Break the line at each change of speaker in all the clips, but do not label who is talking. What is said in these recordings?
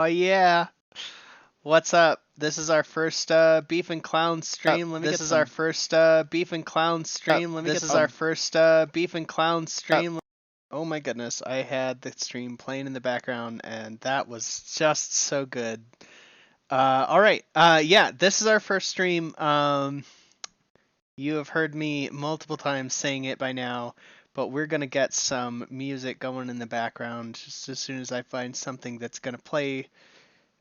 Oh yeah. What's up? This is our first beef and clown stream. Let me get some. Beef and clown stream. Let me get
This is
some.
our
first beef and clown stream. Oh my goodness, I had the stream playing in the background and that was just so good. All right. Yeah, this is our first stream. You have heard me multiple times saying it by now, but we're gonna get some music going in the background just as soon as I find something that's gonna play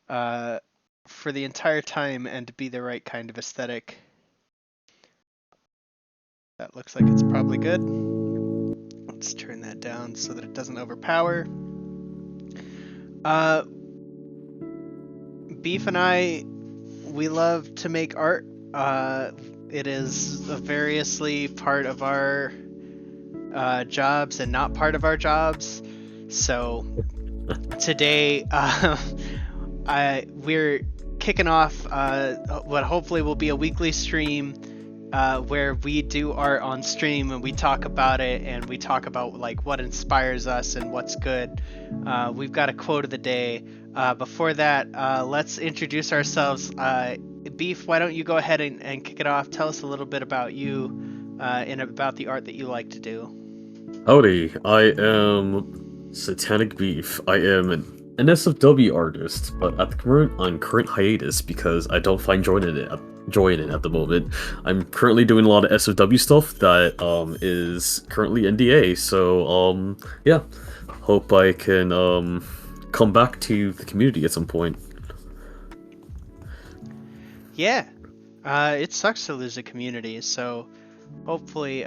uh, for the entire time and to be the right kind of aesthetic. That looks like it's probably good. Let's turn that down so that it doesn't overpower. Uh, Beef and I, we love to make art. It is variously part of our jobs and not part of our jobs. So today, we're kicking off what hopefully will be a weekly stream where we do art on stream and we talk about it and we talk about like what inspires us and what's good. We've got a quote of the day. Before that, let's introduce ourselves. Beef, why don't you go ahead and kick it off? Tell us a little bit about you and about the art that you like to do.
Howdy, I am Satanic Beef. I am an NSFW artist, but at the current on current hiatus because I don't find joy in it at the moment. I'm currently doing a lot of SFW stuff that is currently NDA, so yeah. Hope I can come back to the community at some point.
Yeah, it sucks to lose a community, so hopefully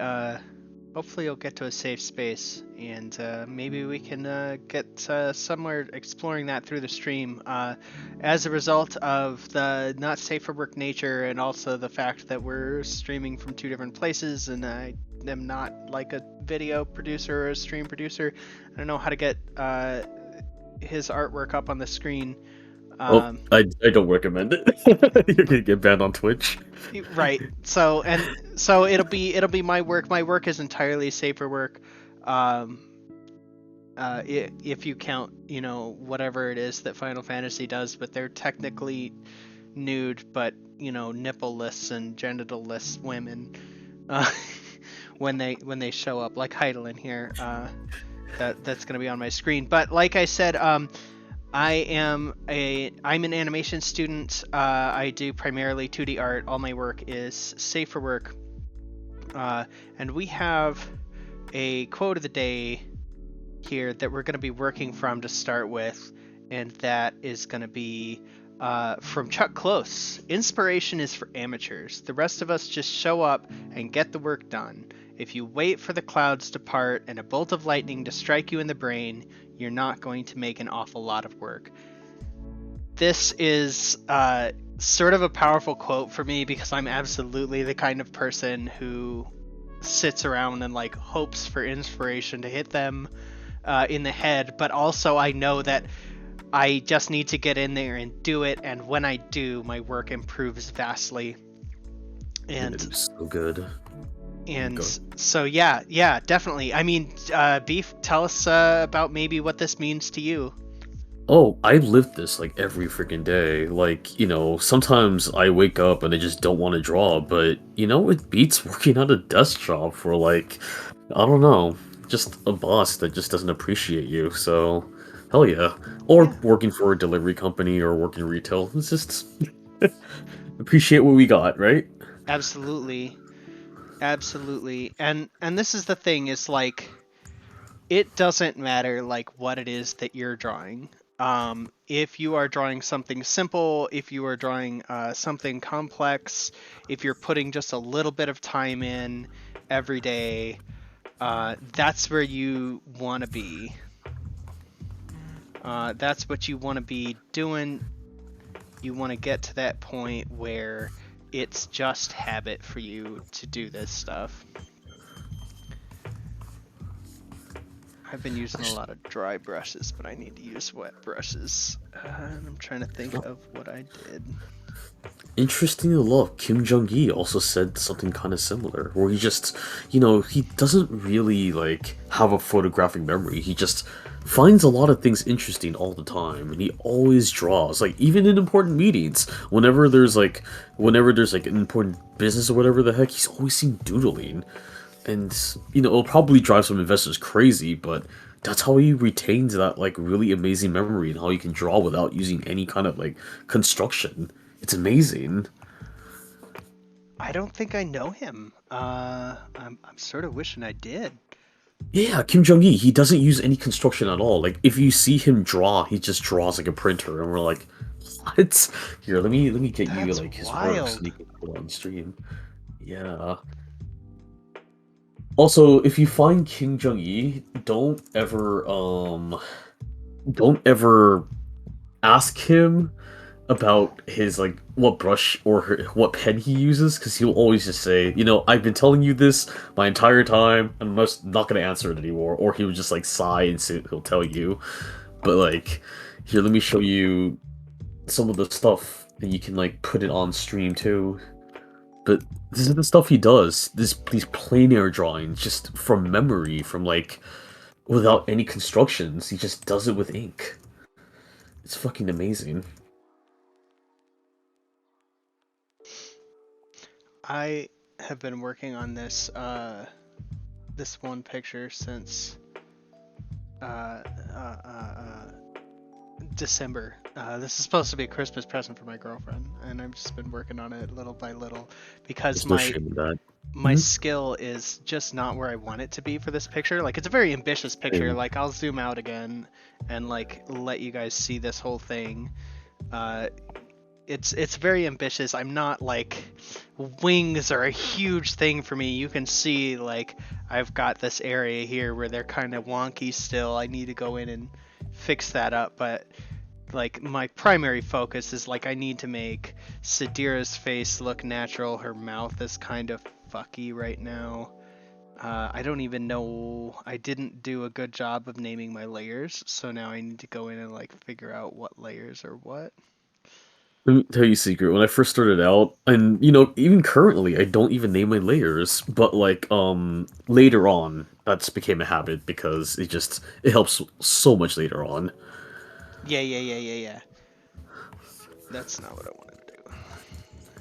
hopefully you'll get to a safe space and maybe we can get somewhere exploring that through the stream as a result of the not safe for work nature and also the fact that we're streaming from two different places and I am not like a video producer or a stream producer. I don't know how to get his artwork up on the screen.
I don't recommend it. You're gonna get banned on Twitch.
Right. So it'll be my work. My work is entirely safer work. If you count, whatever it is that Final Fantasy does, but they're technically nude, but nippleless and genitalless women when they show up, like Heidelin here. That's gonna be on my screen. But like I said, I'm an animation student. I do primarily 2D art. All my work is safe for work. And we have a quote of the day here that we're going to be working from to start with, and that is going to be from Chuck Close. Inspiration is for amateurs. The rest of us just show up and get the work done. If you wait for the clouds to part and a bolt of lightning to strike you in the brain, you're not going to make an awful lot of work. This is sort of a powerful quote for me because I'm absolutely the kind of person who sits around and like hopes for inspiration to hit them in the head, but also I know that I just need to get in there and do it, and when I do, my work improves vastly. And
It is so good.
And so yeah, definitely. I mean, Beef, tell us about maybe what this means to you.
Oh, I live this like every freaking day. Like, sometimes I wake up and I just don't want to draw, but it beats working at a desk job for like, I don't know, just a boss that just doesn't appreciate you. So, hell yeah. Or
Yeah.
working for a delivery company or working retail. It's just appreciate what we got, right?
Absolutely. And this is the thing, is like it doesn't matter like what it is that you're drawing. If you are drawing something simple, if you are drawing something complex, if you're putting just a little bit of time in every day, that's where you want to be. That's what you want to be doing. You want to get to that point where it's just habit for you to do this stuff. I've been using a lot of dry brushes, but I need to use wet brushes. And I'm trying to think of what I did.
Interestingly enough, Kim Jong-gi also said something kind of similar, where he just, he doesn't really, like, have a photographic memory. He just finds a lot of things interesting all the time, and he always draws. Like even in important meetings, whenever there's like an important business or whatever the heck, he's always seen doodling. And it'll probably drive some investors crazy, but that's how he retains that like really amazing memory and how he can draw without using any kind of like construction. It's amazing.
I don't think I know him. I'm sort of wishing I did.
Yeah, Kim Jong Il, he doesn't use any construction at all. Like if you see him draw, he just draws like a printer, and we're like, what? Here, let me get you
That's
like his work so
wild.
you can put it on stream. Yeah. Also, if you find Kim Jong Il, don't ever ask him about his like what brush or what pen he uses because he'll always just say, I've been telling you this my entire time, and I'm just not gonna answer it anymore. Or he would just like sigh and say he'll tell you. But like, here, let me show you some of the stuff, and you can like put it on stream too. But this is the stuff he does. These plein air drawings just from memory, from like without any constructions. He just does it with ink. It's fucking amazing.
I have been working on this one picture since uh, uh, uh, uh, December. This is supposed to be a Christmas present for my girlfriend, and I've just been working on it little by little because
There's no shame in that.
my
Mhm.
skill is just not where I want it to be for this picture. Like it's a very ambitious picture.
Same.
Like I'll zoom out again and like let you guys see this whole thing. Uh, it's very ambitious. I'm not like wings are a huge thing for me. You can see like I've got this area here where they're kind of wonky still. I need to go in and fix that up, but like my primary focus is like I need to make Sadira's face look natural. Her mouth is kind of fucky right now. I don't even know. I didn't do a good job of naming my layers, so now I need to go in and like figure out what layers are what.
Let me tell you a secret. When I first started out, and even currently, I don't even name my layers. But like, later on, that's became a habit because it helps so much later on.
Yeah. That's not what I wanted to do.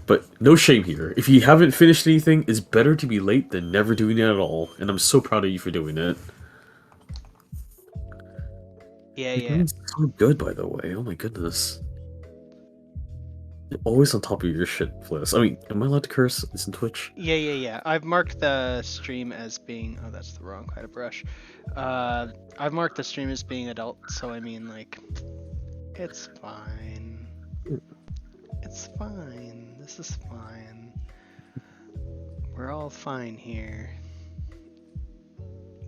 But no shame here. If you haven't finished anything, it's better to be late than never doing it at all. And I'm so proud of you for doing it. You're
Yeah.
doing so good, by the way. Oh my goodness. You're always on top of your shit, Fliss. I mean, am I allowed to curse? It's in Twitch.
Yeah. I've marked the stream as being. Oh, that's the wrong kind of brush. I've marked the stream as being adult, so I mean, like, it's fine. It's fine. This is fine. We're all fine here.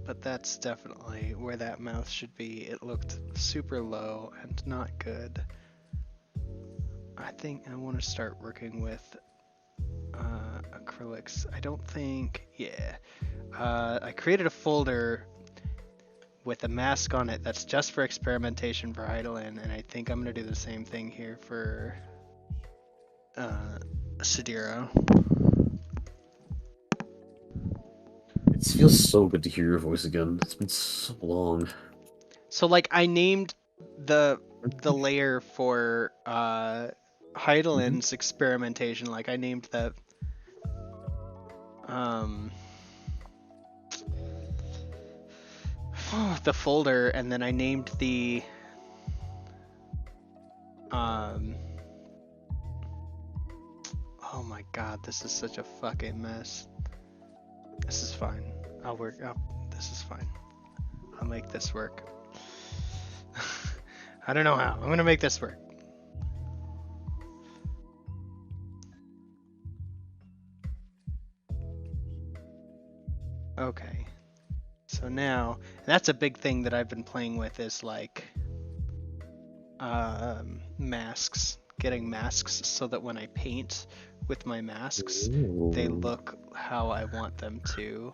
But that's definitely where that mouth should be. It looked super low and not good. I think I want to start working with acrylics. I don't think, yeah. I created a folder with a mask on it that's just for experimentation for Heidelin, and I think I'm going to do the same thing here for Sadira.
It feels so good to hear your voice again. It's been so long.
So like I named the layer for
Mhm.
Heidelin's experimentation. Like I named um the folder, and then I named the um oh my god, this is such a fucking mess. This is fine. I'll work up. This is fine. I'll make this work. I don't know how. I'm gonna make this work. Okay. So now, that's a big thing that I've been playing with is like masks, getting masks so that when I paint with my masks, they
Ooh,
look how I want them to.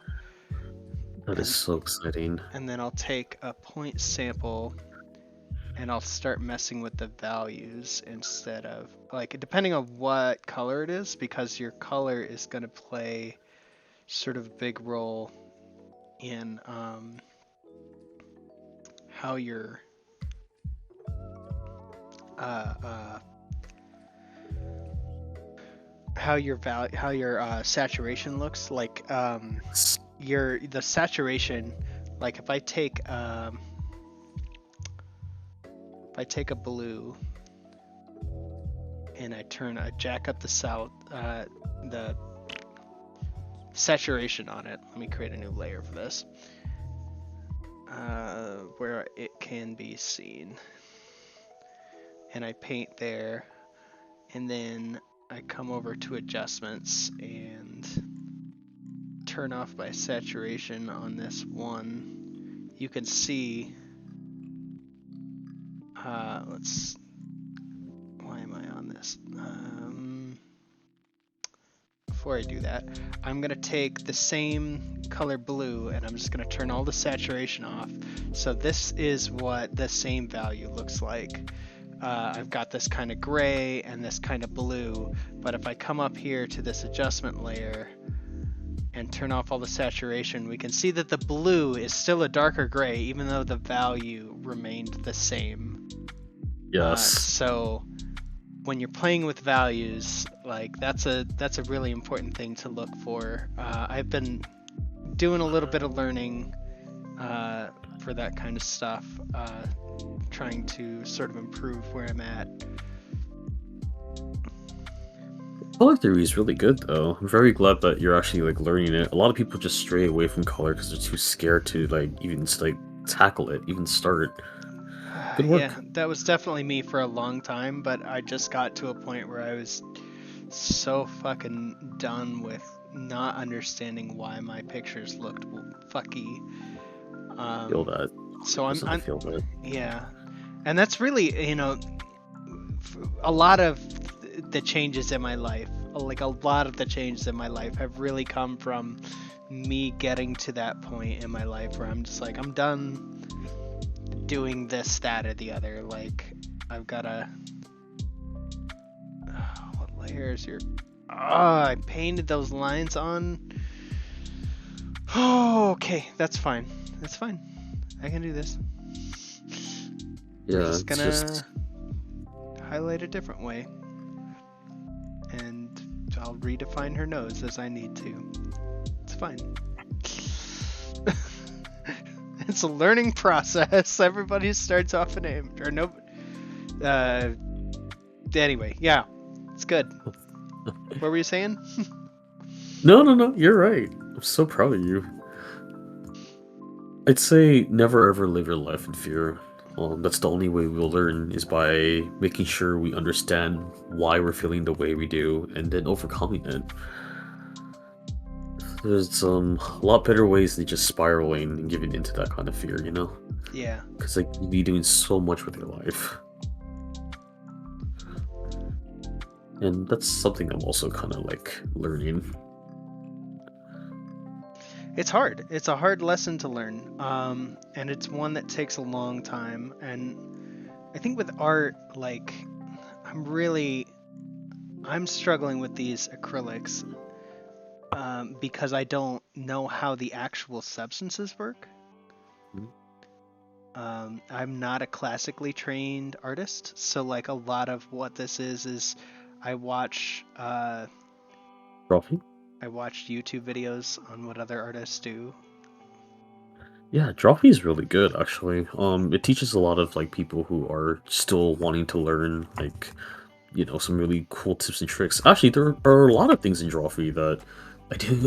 that is
And
so exciting.
and then I'll take a point sample and I'll start messing with the values instead of like depending on what color it is because your color is going to play sort of a big role in how your uh, uh, how your saturation looks. Like the saturation. Like if I take a blue and I jack up the saturation on it. Let me create a new layer for this, where it can be seen. And I paint there, and then I come over to adjustments and turn off my saturation on this one. You can see, why am I on this? Before I do that, I'm gonna take the same color blue and I'm just gonna turn all the saturation off. So this is what the same value looks like. I've got this kind of gray and this kind of blue, but if I come up here to this adjustment layer and turn off all the saturation, we can see that the blue is still a darker gray even though the value remained the same.
Yes.
So when you're playing with values, like that's a really important thing to look for. I've been doing a little bit of learning for that kind of stuff, trying to sort of improve where I'm at.
Color theory is really good, though. I'm very glad that you're actually like learning it. A lot of people just stray away from color because they're too scared to like even like tackle it, even start. Good work.
Yeah, that was definitely me for a long time, but I just got to a point where I was so fucking done with not understanding why my pictures looked fucky.
Feel that.
So I'm
feel that.
yeah, and that's really, you know, a lot of the changes in my life, like a lot of the changes in my life have really come from me getting to that point in my life where I'm just like, I'm done doing this, that, or the other. Like, I've gotta, what layer is your, I painted those lines on. Oh, okay, that's fine. That's fine. I can do this.
Yeah,
I'm just gonna highlight a different way. And I'll redefine her nose as I need to. It's fine. It's a learning process. Everybody starts off a name. Or no. Anyway, yeah. It's good. What were you saying?
No. You're right. I'm so proud of you. I'd say never ever live your life in fear. That's the only way we'll learn is by making sure we understand why we're feeling the way we do and then overcoming it. There's a lot better ways than just spiraling and giving into that kind of fear, you know?
Yeah.
Because like you'd be doing so much with your life. And that's something I'm also kind of like learning.
It's hard. It's a hard lesson to learn. And it's one that takes a long time. And I think with art, like, I'm struggling with these acrylics because I don't know how the actual substances work. I'm not a classically trained artist, so like a lot of what this is I watch
Drawing?
I watched YouTube videos on what other artists do.
Yeah, drawing is really good actually. It teaches a lot of like people who are still wanting to learn like some really cool tips and tricks. Actually, there are a lot of things in Drawfee that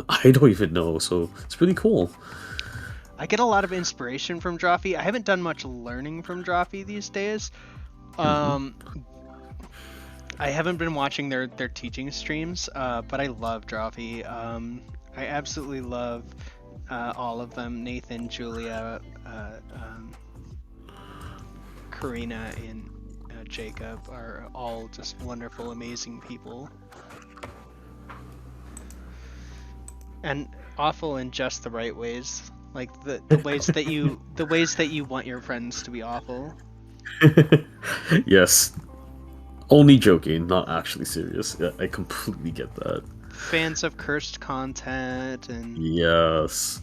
I don't even know, so it's pretty cool.
I get a lot of inspiration from Drawfee. I haven't done much learning from Drawfee these days. I haven't been watching their teaching streams, but I love Drawfee. I absolutely love all of them. Nathan, Julia, Karina, and Jacob are all just wonderful, amazing people. And awful in just the right ways. Like the ways that you want your friends to be awful.
Yes. Only joking, not actually serious. Yeah, I completely get that.
Fans of cursed content and
yes.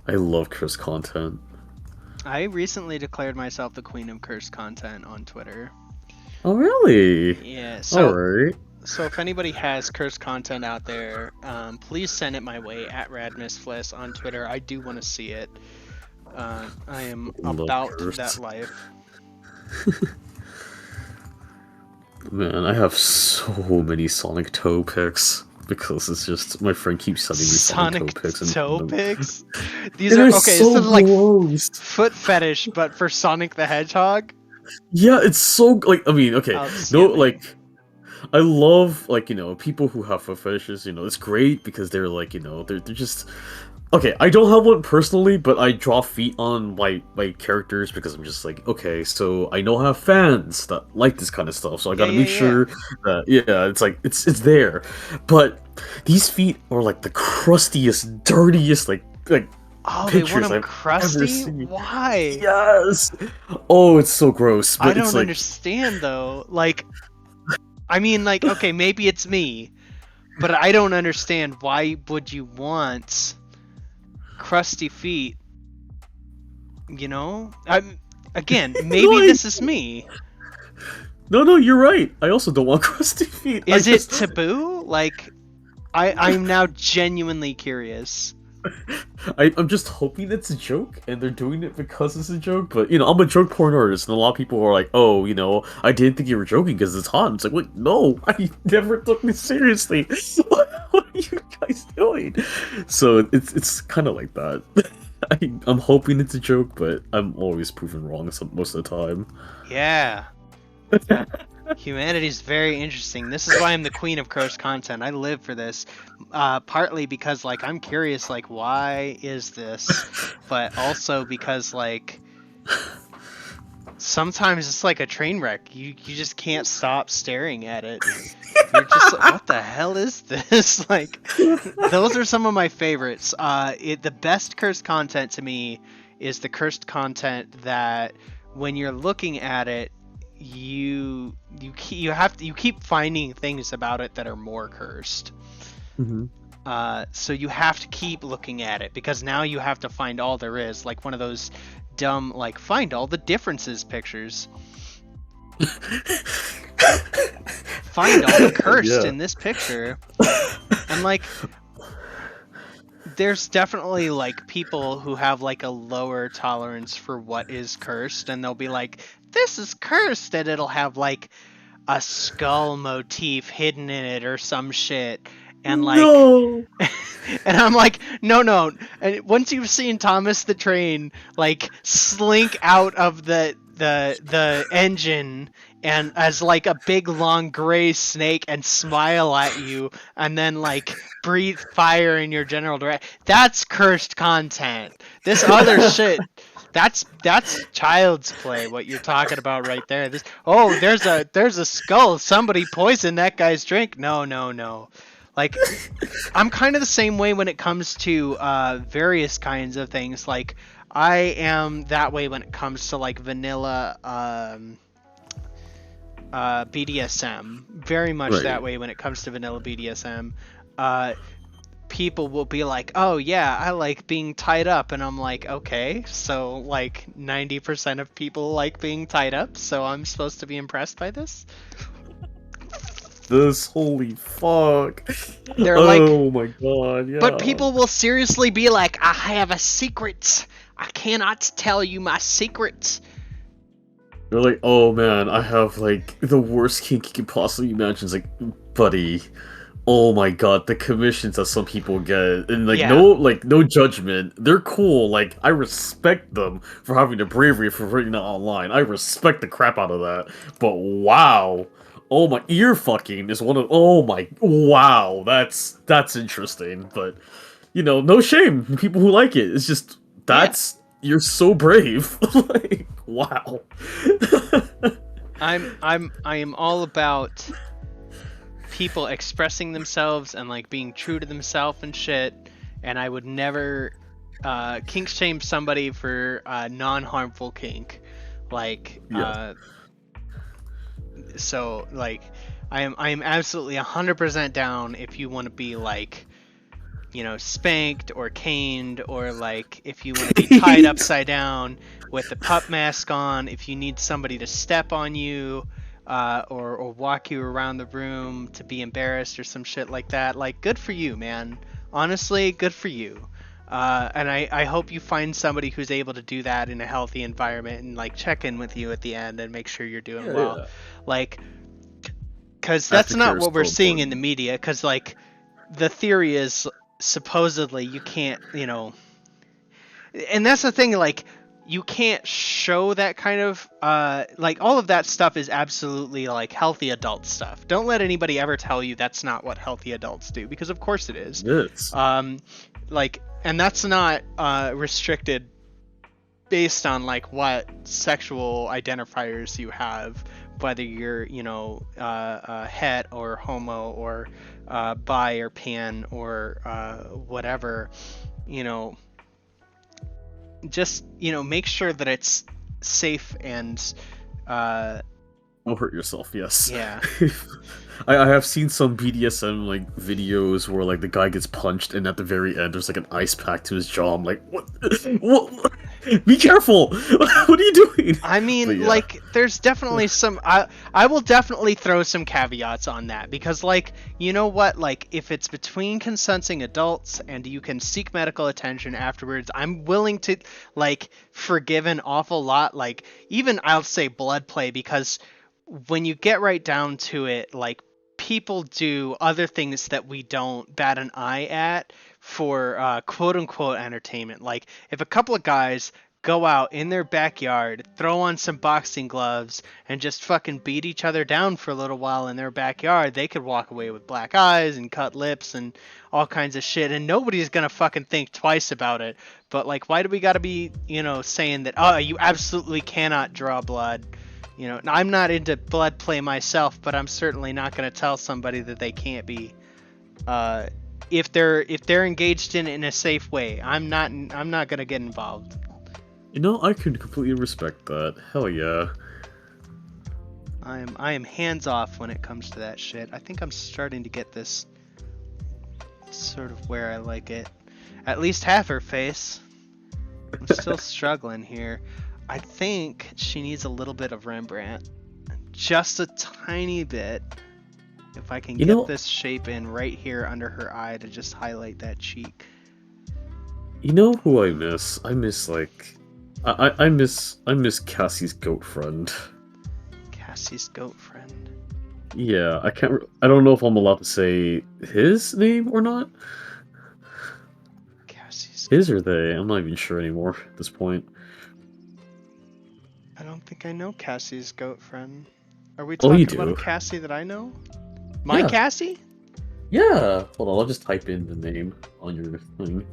I love cursed content.
I recently declared myself the queen of cursed content on Twitter.
Oh, really?
Yeah,
All
so
right.
so if anybody has cursed content out there, please send it my way at RadmissFliss on Twitter. I do want to see it. I am
Love
about that
cursed.
life.
Man, I have so many Sonic Toe pics because it's just my friend keeps sending me Sonic Toe
Sonic
pics and
toe
them.
pics. These
It
are
is
okay. This
so
is like
gross.
foot fetish, but for Sonic the Hedgehog.
Yeah, it's so like I mean, okay, no,
Outstanding.
like I love like people who have foot fetishes. It's great because they're like they're just okay. I don't have one personally, but I draw feet on my characters because I'm just like okay, so I know I have fans that like this kind of stuff, so I
Yeah,
gotta
yeah,
make
yeah.
sure that yeah, it's like it's there. But these feet are like the crustiest, dirtiest like
Oh, they want
pictures
them
I've ever
crusty?
seen.
Why?
Yes. Oh, it's so gross,
I
but it's
don't
like
understand though. Like, I mean, like, okay, maybe it's me, but I don't understand why would you want crusty feet, you know? I'm again, maybe
no,
this is me.
no, you're right. I also don't want crusty feet. I
Is it
just,
taboo? Like I'm now genuinely curious.
I'm just hoping it's a joke, and they're doing it because it's a joke. But I'm a joke porn artist, and a lot of people are like, "Oh, I didn't think you were joking because it's hot." It's like, wait, no, I never took this seriously. What are you guys doing? So it's kind of like that. I'm hoping it's a joke, but I'm always proven wrong most of the time.
Yeah. Humanity is very interesting. This is why I'm the queen of cursed content. I live for this, partly because like I'm curious, like why is this, but also because like sometimes it's like a train wreck. You just can't stop staring at it. You're just like, what the hell is this? Like, those are some of my favorites. The best cursed content to me is the cursed content that when you're looking at it, you keep finding things about it that are more cursed.
Hmm.
So you have to keep looking at it because now you have to find all there is, like one of those dumb like find all the differences pictures. Find all the cursed
Yeah.
in this picture. And like there's definitely like people who have like a lower tolerance for what is cursed and they'll be like this is cursed and it'll have like a skull motif hidden in it or some shit and like
No.
and I'm like no and once you've seen Thomas the Train like slink out of the engine and as like a big long gray snake and smile at you and then like breathe fire in your general direction. That's cursed content. This other shit, that's child's play. What you're talking about right there. This there's a skull. Somebody poisoned that guy's drink. No. Like I'm kind of the same way when it comes to various kinds of things. Like I am that way when it comes to like vanilla BDSM. Very much
Right.
that way when it comes to vanilla BDSM. Uh, People will be like, "Oh yeah, I like being tied up," and I'm like, "Okay, so like 90% of people like being tied up, so I'm supposed to be impressed by this?"
This holy fuck.
They're like,
Oh my god,
but
yeah.
people will seriously be like, "I have a secret. I cannot tell you my secret."
They're like, oh man, I have like the worst kink you could possibly imagine. It's like, buddy, oh my god, the commissions that some people get, and
Yeah,
like no judgment. They're cool. Like I respect them for having the bravery for putting that online. I respect the crap out of that. But wow, oh my, ear fucking is one of. Oh my, wow, that's interesting. But no shame. People who like it. It's just
yeah.
you're so brave. Like wow.
I am all about people expressing themselves and like being true to themselves and shit. And I would never kink shame somebody for non-harmful kink. Like
Yeah.
so like I am absolutely 100% down if you want to be like spanked or caned, or like if you want to be tied upside down with a pup mask on, if you need somebody to step on you, or walk you around the room to be embarrassed or some shit like that, like good for you, man. Honestly, good for you. And I hope you find somebody who's able to do that in a healthy environment and like check in with you at the end and make sure you're doing
Yeah,
well.
yeah.
Like, because that's not
Aftercare is
what we're
so
seeing in the
important.
media. Because like the theory is supposedly you can't, and that's the thing, like you can't show that kind of like all of that stuff is absolutely like healthy adult stuff. Don't let anybody ever tell you that's not what healthy adults do, because of course it is.
Yes.
um like, and that's not restricted based on like what sexual identifiers you have, whether you're het or homo or bi or pan or whatever. you know just make sure that it's safe and uh
Don't hurt yourself, yes.
yeah.
I have seen some BDSM like videos where like the guy gets punched and at the very end there's like an ice pack to his jaw. I'm like, what? What? Be careful! What are you doing?
I
But
mean,
yeah.
like, there's definitely some. I will definitely throw some caveats on that, because, like, you know what? Like, if it's between consenting adults and you can seek medical attention afterwards, I'm willing to, like, forgive an awful lot. Like, even I'll say blood play, because when you get right down to it, like, people do other things that we don't bat an eye at for quote unquote entertainment. Like, if a couple of guys go out in their backyard, throw on some boxing gloves, and just fucking beat each other down for a little while in their backyard, they could walk away with black eyes and cut lips and all kinds of shit, and nobody's gonna fucking think twice about it. But like, why do we gotta be, saying that, oh, you absolutely cannot draw blood? I'm not into blood play myself, but I'm certainly not gonna tell somebody that they can't be. Uh, if they're engaged in a safe way, I'm not gonna get involved.
I can completely respect that. Hell yeah.
I am hands off when it comes to that shit. I think I'm starting to get this sort of where I like it. At least half her face. I'm still struggling here. I think she needs a little bit of Rembrandt. Just a tiny bit. If I can
You
get
know,
this shape in right here under her eye to just highlight that cheek.
you know who I miss? I miss like, I miss Cassie's goat friend.
Cassie's goat friend.
Yeah, I don't know if I'm allowed to say his name or not.
Cassie's
His
goat.
or they? I'm not even sure anymore at this point.
I don't think I know Cassie's goat friend. Are we
Oh, you
talking about a
do?
Cassie that I know? My
Yeah,
Cassie?
yeah. Hold on, I'll just type in the name on your thing.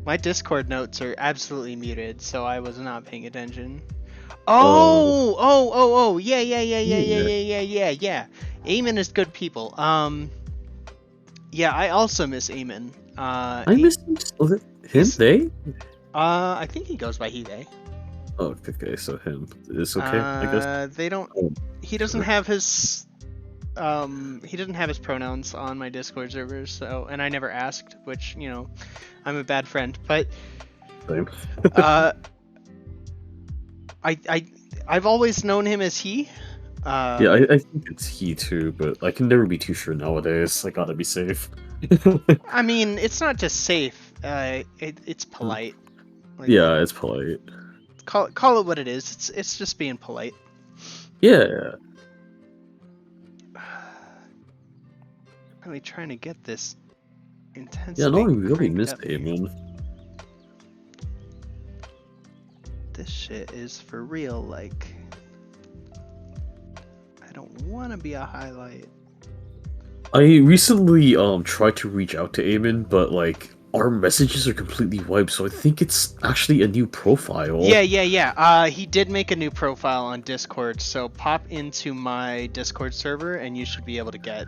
My Discord notes are absolutely muted, so I was not paying attention.
Oh,
Oh, yeah, yeah, yeah, yeah, yeah,
yeah.
yeah, yeah, yeah, yeah. Eamon is good people. Yeah, I also miss Eamon.
I miss him. Was it him?
He's,
They?
I think he goes by he, they.
Oh, okay, so him. It's okay, I guess.
They don't,
Oh,
he doesn't
sure.
have his pronouns on my Discord servers, so, and I never asked, which, I'm a bad friend, but,
Same.
uh, I, I, I've always known him as he.
Yeah, I think it's he too, but I can never be too sure nowadays. I gotta be safe.
I mean, it's not just safe. It's polite. Like,
Yeah, it's polite.
call it what it is. It's just being polite.
Yeah.
Really trying to get this
Yeah, no,
intensity
I really
cranked
miss
up here.
Damon.
This shit is for real. Like, I don't want to be a highlight.
I recently tried to reach out to Eamon, but like our messages are completely wiped, so I think it's actually a new profile.
Yeah. He did make a new profile on Discord, so pop into my Discord server and you should be able to get.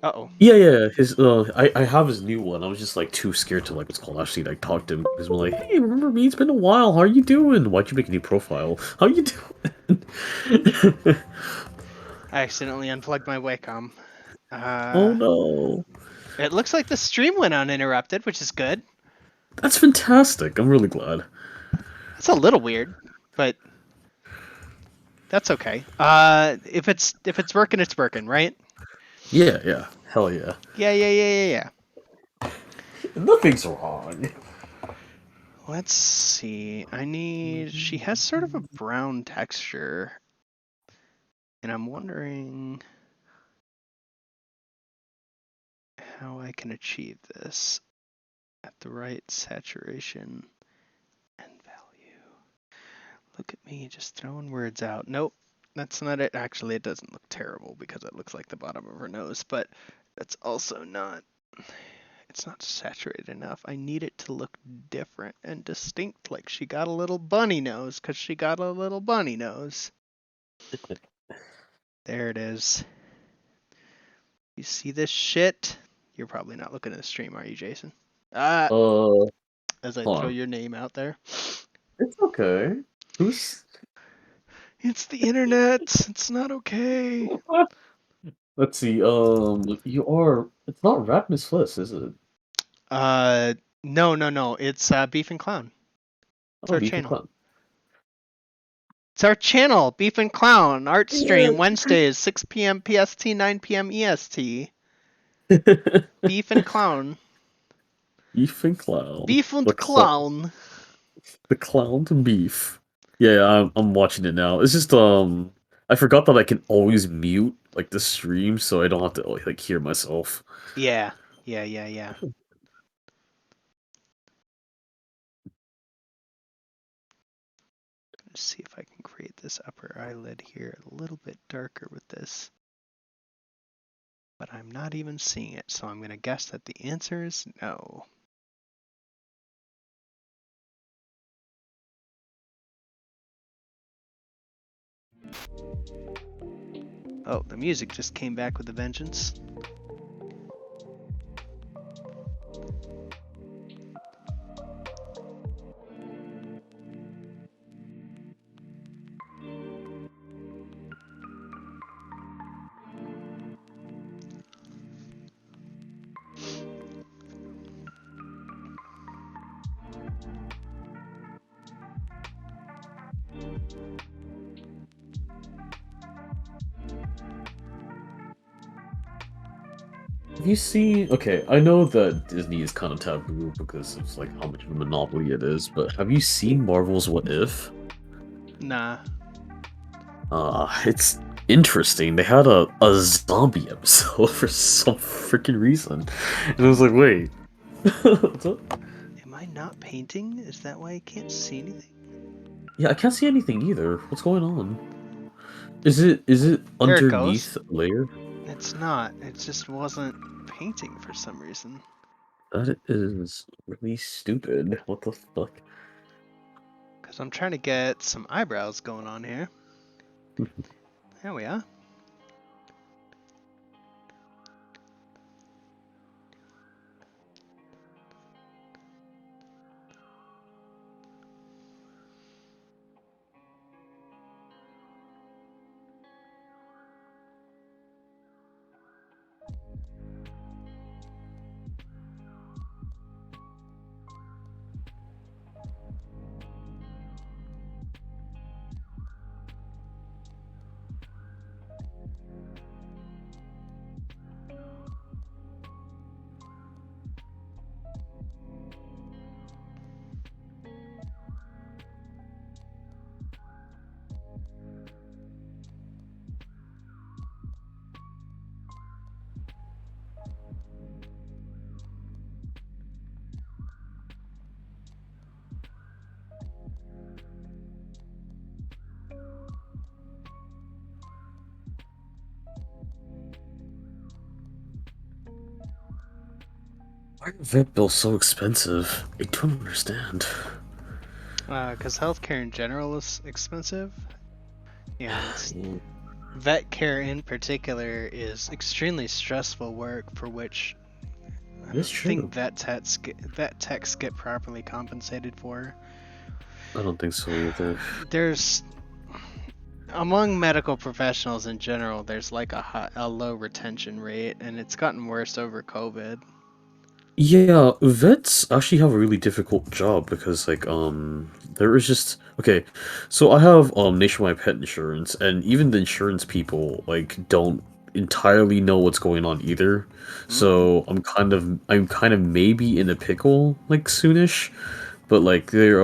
Uh-oh.
Yeah. His I have his new one. I was just like too scared to like what's called actually like talk to him because we're like, hey, remember me? It's been a while. How are you doing? Why'd you make a new profile? How you doing?
I accidentally unplugged my Wacom.
Oh no.
It looks like the stream went uninterrupted, which is good.
That's fantastic. I'm really glad.
That's a little weird, but that's okay. If it's working, it's working, right?
Yeah, yeah. Hell yeah.
Yeah.
Nothing's wrong.
Let's see. She has sort of a brown texture, and I'm wondering how I can achieve this at the right saturation and value. Look at me just throwing words out. Nope, that's not it. Actually, it doesn't look terrible because it looks like the bottom of her nose, but that's also not. It's not saturated enough. I need it to look different and distinct, like she got a little bunny nose, because she got a little bunny nose. There it is. You see this shit? You're probably not looking at the stream, are you, Jason?
Uh,
As I
hold
throw
on.
your name out there.
It's okay. Who's?
It's the internet. It's not okay.
Let's see. You are. It's not Rap Miss Fliss, is it?
Uh, no. It's Beef and Clown. It's
Oh,
our
Beef and
channel.
Clown.
It's our channel, Beef and Clown art
Yeah.
stream Wednesdays, 6 p.m. PST, 9 p.m. EST. Beef and Clown.
Beef and Clown.
Beef and Clown.
The clown to beef. Yeah, I'm watching it now. It's just I forgot that I can always mute like the stream so I don't have to like hear myself.
Yeah. Let's see if I can create this upper eyelid here a little bit darker with this. But I'm not even seeing it, so I'm going to guess that the answer is no. Oh, the music just came back with a vengeance.
Have you seen? Okay, I know that Disney is kind of taboo because of like how much of a monopoly it is, but have you seen Marvel's What If?
Nah.
It's interesting. They had a zombie episode for some freaking reason, and I was like, wait, what's up?
Am I not painting? Is that why I can't see anything?
Yeah, I can't see anything either. What's going on? Is it
There it goes.
underneath a layer?
It's not. It just wasn't painting for some reason.
That is really stupid. What the fuck?
Because I'm trying to get some eyebrows going on here. There we are.
Why are vet bills so expensive? I don't understand.
Because healthcare in general is expensive. And
Yeah,
vet care in particular is extremely stressful work for which I
it's
don't
true.
think vet techs get properly compensated for.
I don't think so either.
There's among medical professionals in general, there's like a low retention rate, and it's gotten worse over COVID.
Yeah, vets actually have a really difficult job because there is just okay, so I have nationwide pet insurance and even the insurance people like don't entirely know what's going on either.
Mm.
So I'm kind of maybe in a pickle like soonish, but like there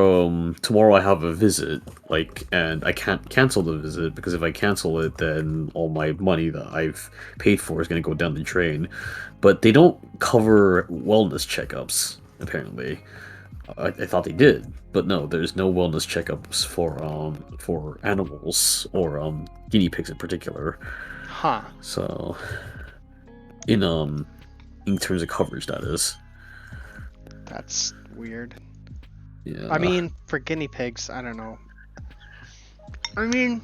tomorrow I have a visit like and I can't cancel the visit because if I cancel it then all my money that I've paid for is going to go down the drain, but they don't cover wellness checkups. Apparently, I thought they did, but no, there's no wellness checkups for animals or guinea pigs in particular.
Huh.
So in in terms of coverage, that is.
That's weird. I
Yeah,
mean, for guinea pigs, I don't know. I mean,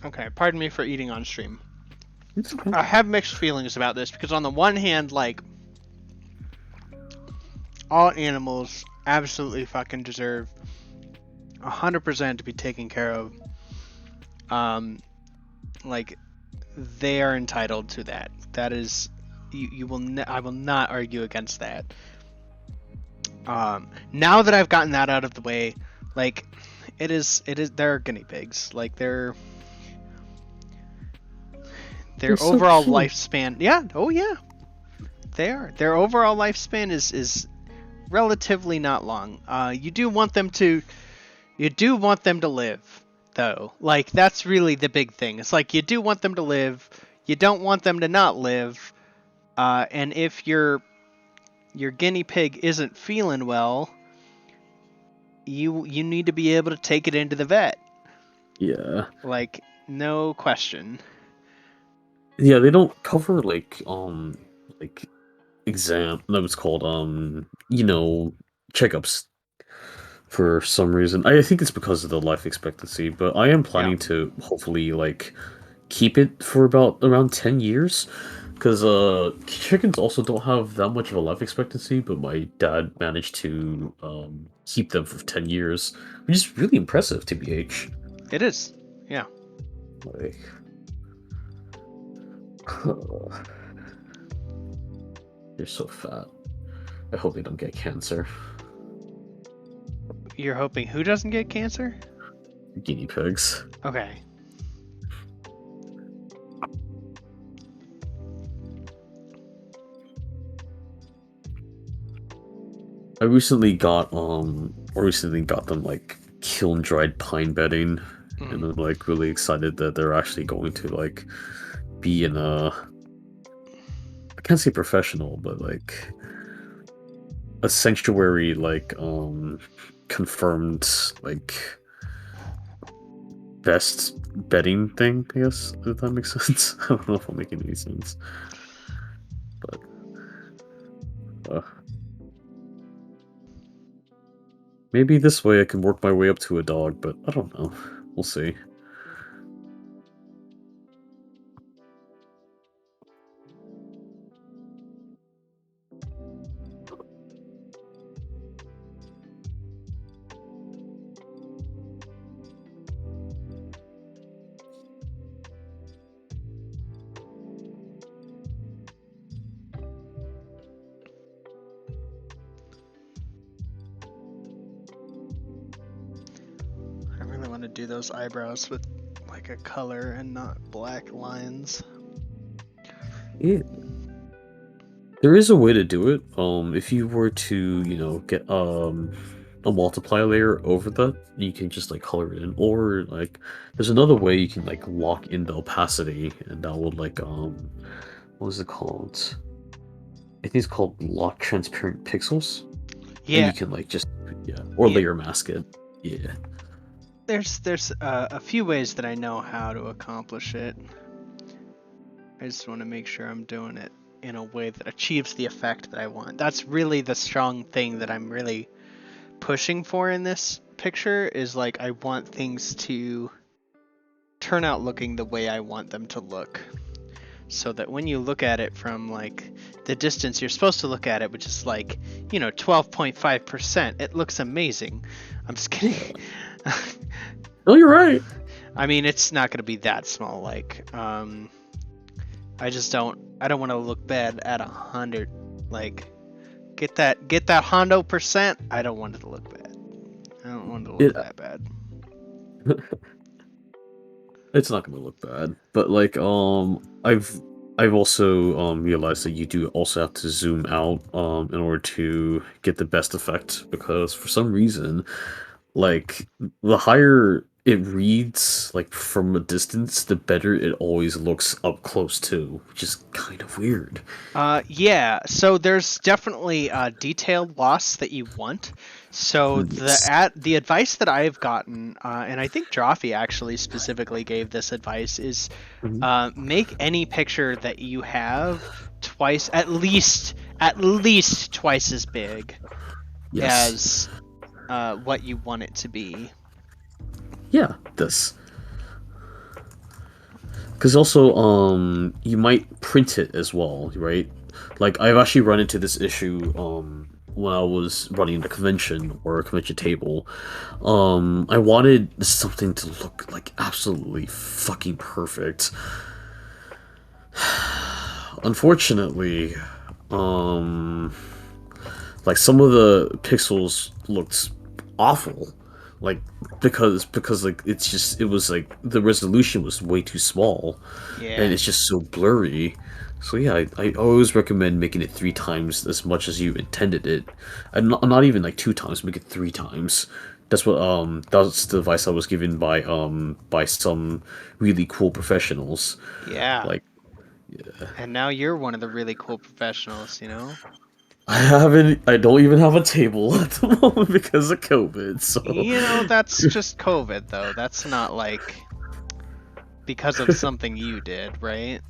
okay, pardon me for eating on stream.
it's okay.
I have mixed feelings about this because on the one hand, like, all animals absolutely fucking deserve 100% to be taken care of. Um, like, they are entitled to that. That is, you will. I will not argue against that. Now that I've gotten that out of the way, like, they're guinea pigs. Like,
They're
their
so
overall
cute.
lifespan. Yeah. Oh yeah. They are. Their overall lifespan is relatively not long. You do want them to. You do want them to live, though. Like, that's really the big thing. It's like you do want them to live. You don't want them to not live. And if your guinea pig isn't feeling well, you need to be able to take it into the vet.
Yeah,
Like, no question.
yeah. They don't cover like exam. That was called checkups for some reason. I think it's because of the life expectancy, but I am
Yeah.
planning to hopefully like keep it for about around 10 years because chickens also don't have that much of a life expectancy, but my dad managed to keep them for 10 years, which is really impressive, tbh.
It is. Yeah.
Like they're so fat. I hope they don't get cancer.
You're hoping who doesn't get cancer?
Guinea pigs.
Okay.
I recently got them like kiln dried pine bedding, and
Mm.
I'm like really excited that they're actually going to like be in a, I can't say professional, but like a sanctuary like confirmed like best bedding thing, I guess, if that makes sense. I don't know if I'm making any sense. But uh, maybe this way I can work my way up to a dog, but I don't know. We'll see.
I really want to do those eyebrows with like a color and not black lines.
Yeah. There is a way to do it. If you were to, get a multiplier layer over that, you can just like color it in, or like there's another way you can like lock in the opacity, and that would like what is it called? I think it's called lock transparent pixels, and
Yeah.
you can like just yeah, or
Yeah.
layer mask it. Yeah.
There's a few ways that I know how to accomplish it. I just want to make sure I'm doing it in a way that achieves the effect that I want. That's really the strong thing that I'm really pushing for in this picture is like I want things to turn out looking the way I want them to look. So that when you look at it from like the distance you're supposed to look at it, which is like, 12.5%, it looks amazing. I'm just kidding.
Oh, you're right.
I mean, it's not going to be that small. Like, I don't want to look bad at 100. Like, get that Hondo percent. I don't want it to look bad. I don't want it to
It
look that bad.
it's not gonna look bad, but like I've also realized that you do also have to zoom out in order to get the best effect, because for some reason, like, the higher it reads like from a distance, the better it always looks up close too, which is kind of weird.
Yeah, so there's definitely detail loss that you want. So
Yes.
the advice that I've gotten, and I think Drawfee actually specifically gave this advice, is
Mhm.
make any picture that you have twice, at least twice as big
Yes.
as what you want it to be.
Yeah, this. Because also, you might print it as well, right? Like, I've actually run into this issue, when I was running the convention or a convention table. I wanted something to look like absolutely fucking perfect. Unfortunately, um, like, some of the pixels looked awful, like, because like it was like the resolution was way too small, and
Yeah.
it's just so blurry. So yeah, I always recommend making it 3 times as much as you intended it, and not even like 2 times, make it 3 times. That's the advice I was given by some really cool professionals.
Yeah.
Like,
And now you're one of the really cool professionals, you know?
I don't even have a table at the moment because of COVID. So,
You know, that's just COVID, though. That's not like because of something you did, right?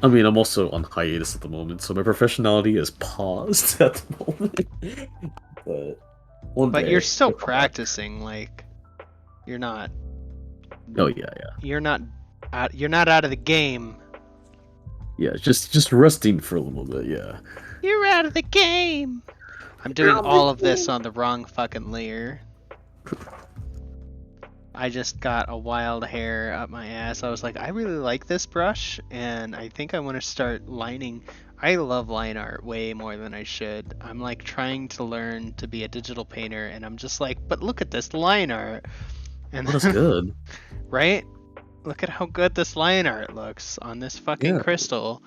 I mean, I'm also on hiatus at the moment, so my professionality is paused at the moment. But one
But you're
day
still
it'll come back.
practicing, like you're not
Oh yeah, yeah,
you're not you're not out of the game.
yeah. Just resting for a little bit. Yeah.
You're out of the game. I'm doing all of this on the wrong fucking layer. I just got a wild hair up my ass. I was like, I really like this brush, and I think I want to start lining. I love line art way more than I should. I'm like trying to learn to be a digital painter, and I'm just like, but look at this line art. And
Oh, that's
then,
good.
right? Look at how good this line art looks on this fucking
Yeah.
crystal.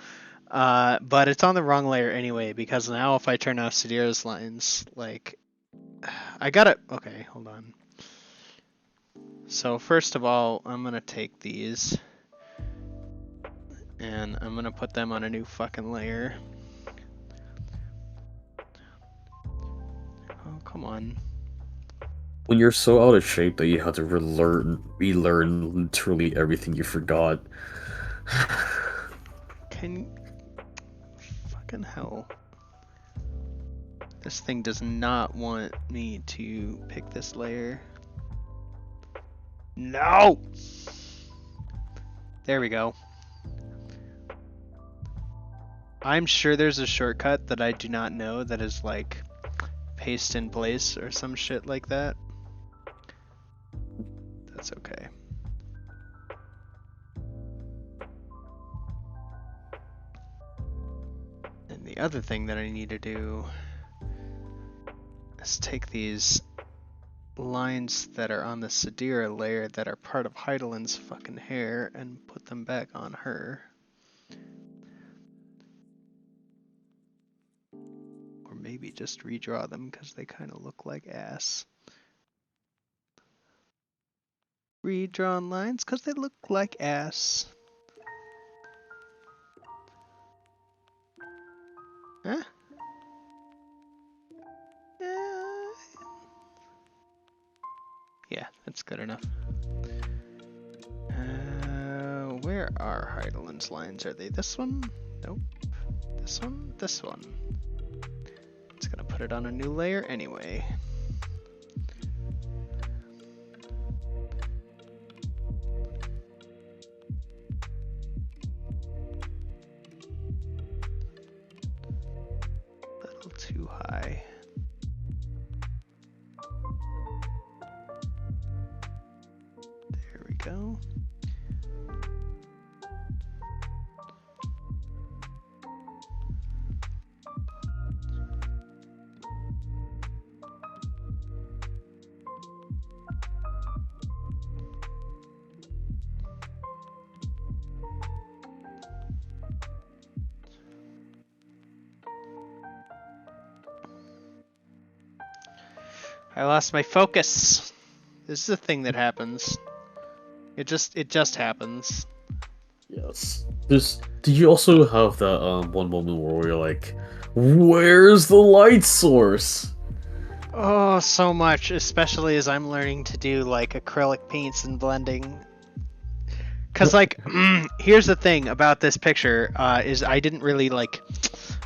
But it's on the wrong layer anyway, because now if I turn off Sadira's lines, like, I gotta. Okay, hold on. So first of all, I'm gonna take these and I'm gonna put them on a new fucking layer. Oh, come on.
When you're so out of shape that you have to relearn literally everything you forgot.
Can fucking hell. This thing does not want me to pick this layer. No! There we go. I'm sure there's a shortcut that I do not know that is like paste in place or some shit like that. That's okay. And the other thing that I need to do is take these lines that are on the Sadira layer that are part of Heidelin's fucking hair and put them back on her. Or maybe just redraw them because they kind of look like ass. Redrawn lines because they look like ass. Huh? Yeah, that's good enough. Where are Heidelin's lines? Are they this one? Nope. This one? This one. It's gonna put it on a new layer anyway. A little too high. There we go. go. I lost my focus. This is a thing that happens. It just happens.
Yes. Did you also have that one moment where you're like, where's the light source?
Oh, so much, especially as I'm learning to do like acrylic paints and blending. Cause like, here's the thing about this picture is I didn't really like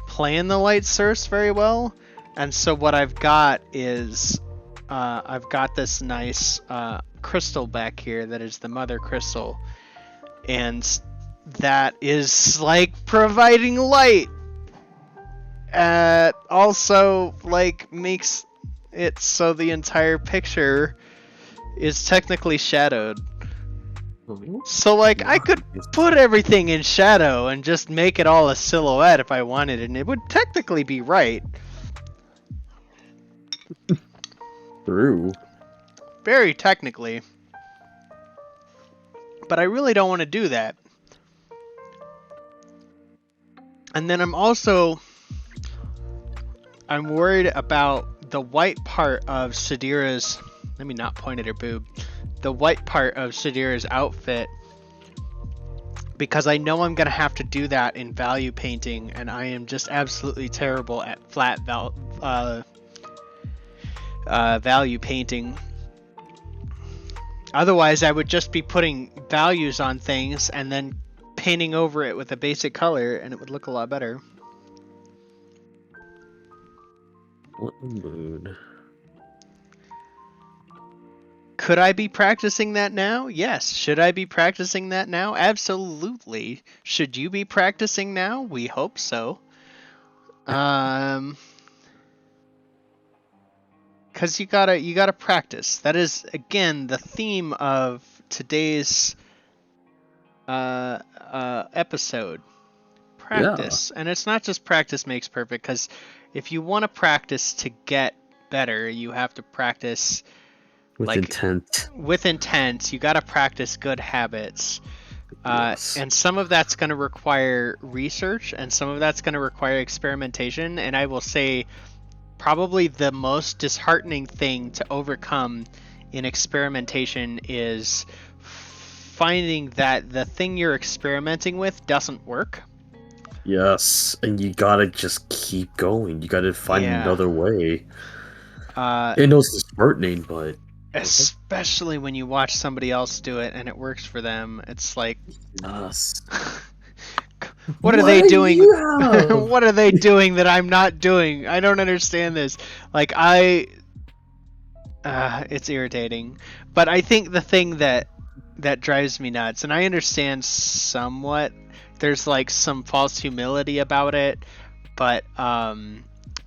plan the light source very well, and so what I've got is I've got this nice crystal back here that is the mother crystal, and that is like providing light. Also like makes it so the entire picture is technically shadowed. So like I could put everything in shadow and just make it all a silhouette if I wanted, and it would technically be right.
True.
Very technically. But I really don't want to do that. And then I'm worried about the white part of Sadira's, let me not point at her boob, the white part of Sadira's outfit, because I know I'm going to have to do that in value painting, and I am just absolutely terrible at flat value painting. Otherwise, I would just be putting values on things and then painting over it with a basic color, and it would look a lot better.
What mood?
Could I be practicing that now? Yes. Should I be practicing that now? Absolutely. Should you be practicing now? We hope so. Cause you gotta practice. That is again the theme of today's episode. Practice. Yeah. And it's not just practice makes perfect, because if you want to practice to get better, you have to practice
with intent.
With intent, you got to practice good habits. Yes. And some of that's going to require research, and some of that's going to require experimentation. And I will say probably the most disheartening thing to overcome in experimentation is finding that the thing you're experimenting with doesn't work.
Yes, and you gotta just keep going. You gotta find another way. I know it's disheartening, but
especially when you watch somebody else do it and it works for them, it's like,
yes.
What are they doing? What are they doing that I'm not doing? I don't understand this. Like it's irritating. But I think the thing that drives me nuts, and I understand somewhat, there's like some false humility about it, but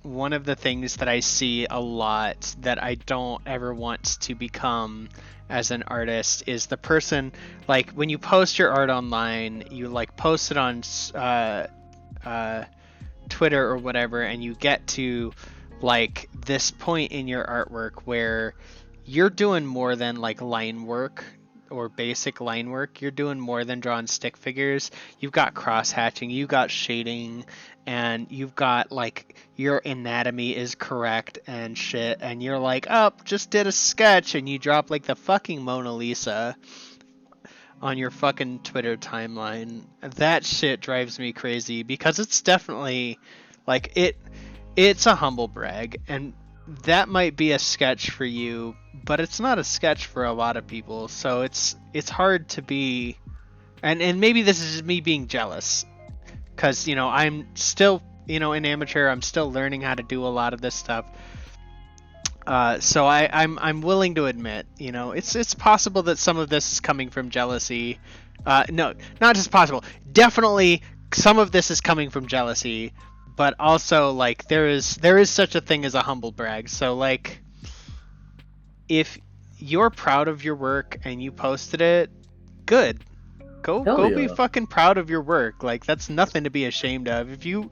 one of the things that I see a lot that I don't ever want to become as an artist is the person, like when you post your art online, you like post it on Twitter or whatever, and you get to like this point in your artwork where you're doing more than like line work or basic line work. You're doing more than drawing stick figures. You've got cross hatching, you got shading, and you've got like your anatomy is correct and shit, and you're like, oh, just did a sketch, and you drop like the fucking Mona Lisa on your fucking Twitter timeline. That shit drives me crazy, because it's definitely like it's a humble brag, and that might be a sketch for you, but it's not a sketch for a lot of people. So it's hard to be, and maybe this is me being jealous, because you know I'm still an amateur. I'm still learning how to do a lot of this stuff. So I'm willing to admit, it's possible that some of this is coming from jealousy. No, not just possible. Definitely some of this is coming from jealousy, but also like there is such a thing as a humble brag. So like, if you're proud of your work and you posted it, good.
Hell
Go be
yeah.
fucking proud of your work. Like that's nothing to be ashamed of. If you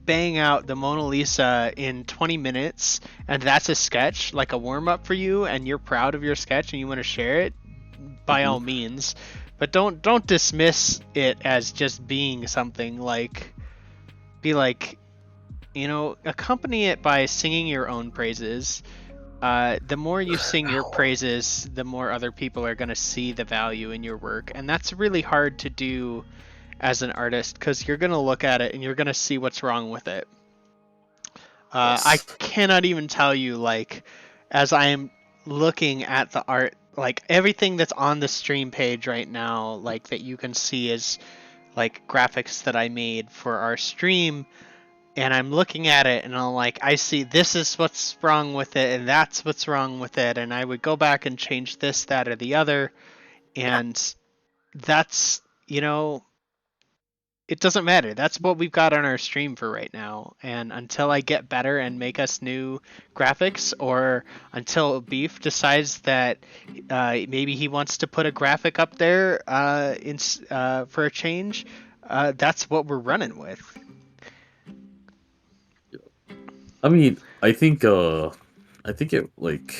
bang out the Mona Lisa in 20 minutes and that's a sketch, like a warm up for you, and you're proud of your sketch and you want to share it, by all
Hmm.
means. But don't dismiss it as just being something. Like be like, accompany it by singing your own praises. The more you sing your praises, the more other people are going to see the value in your work. And that's really hard to do as an artist because you're going to look at it and you're going to see what's wrong with it. I
Yes.
cannot even tell you, like, as I am looking at the art, like, everything that's on the stream page right now, like, that you can see is, like, graphics that I made for our stream. And I'm looking at it and I'm like, I see this is what's wrong with it and that's what's wrong with it. And I would go back and change this, that, or the other. And that's, it doesn't matter. That's what we've got on our stream for right now. And until I get better and make us new graphics, or until Beef decides that maybe he wants to put a graphic up there for a change, that's what we're running with.
I mean, I think it like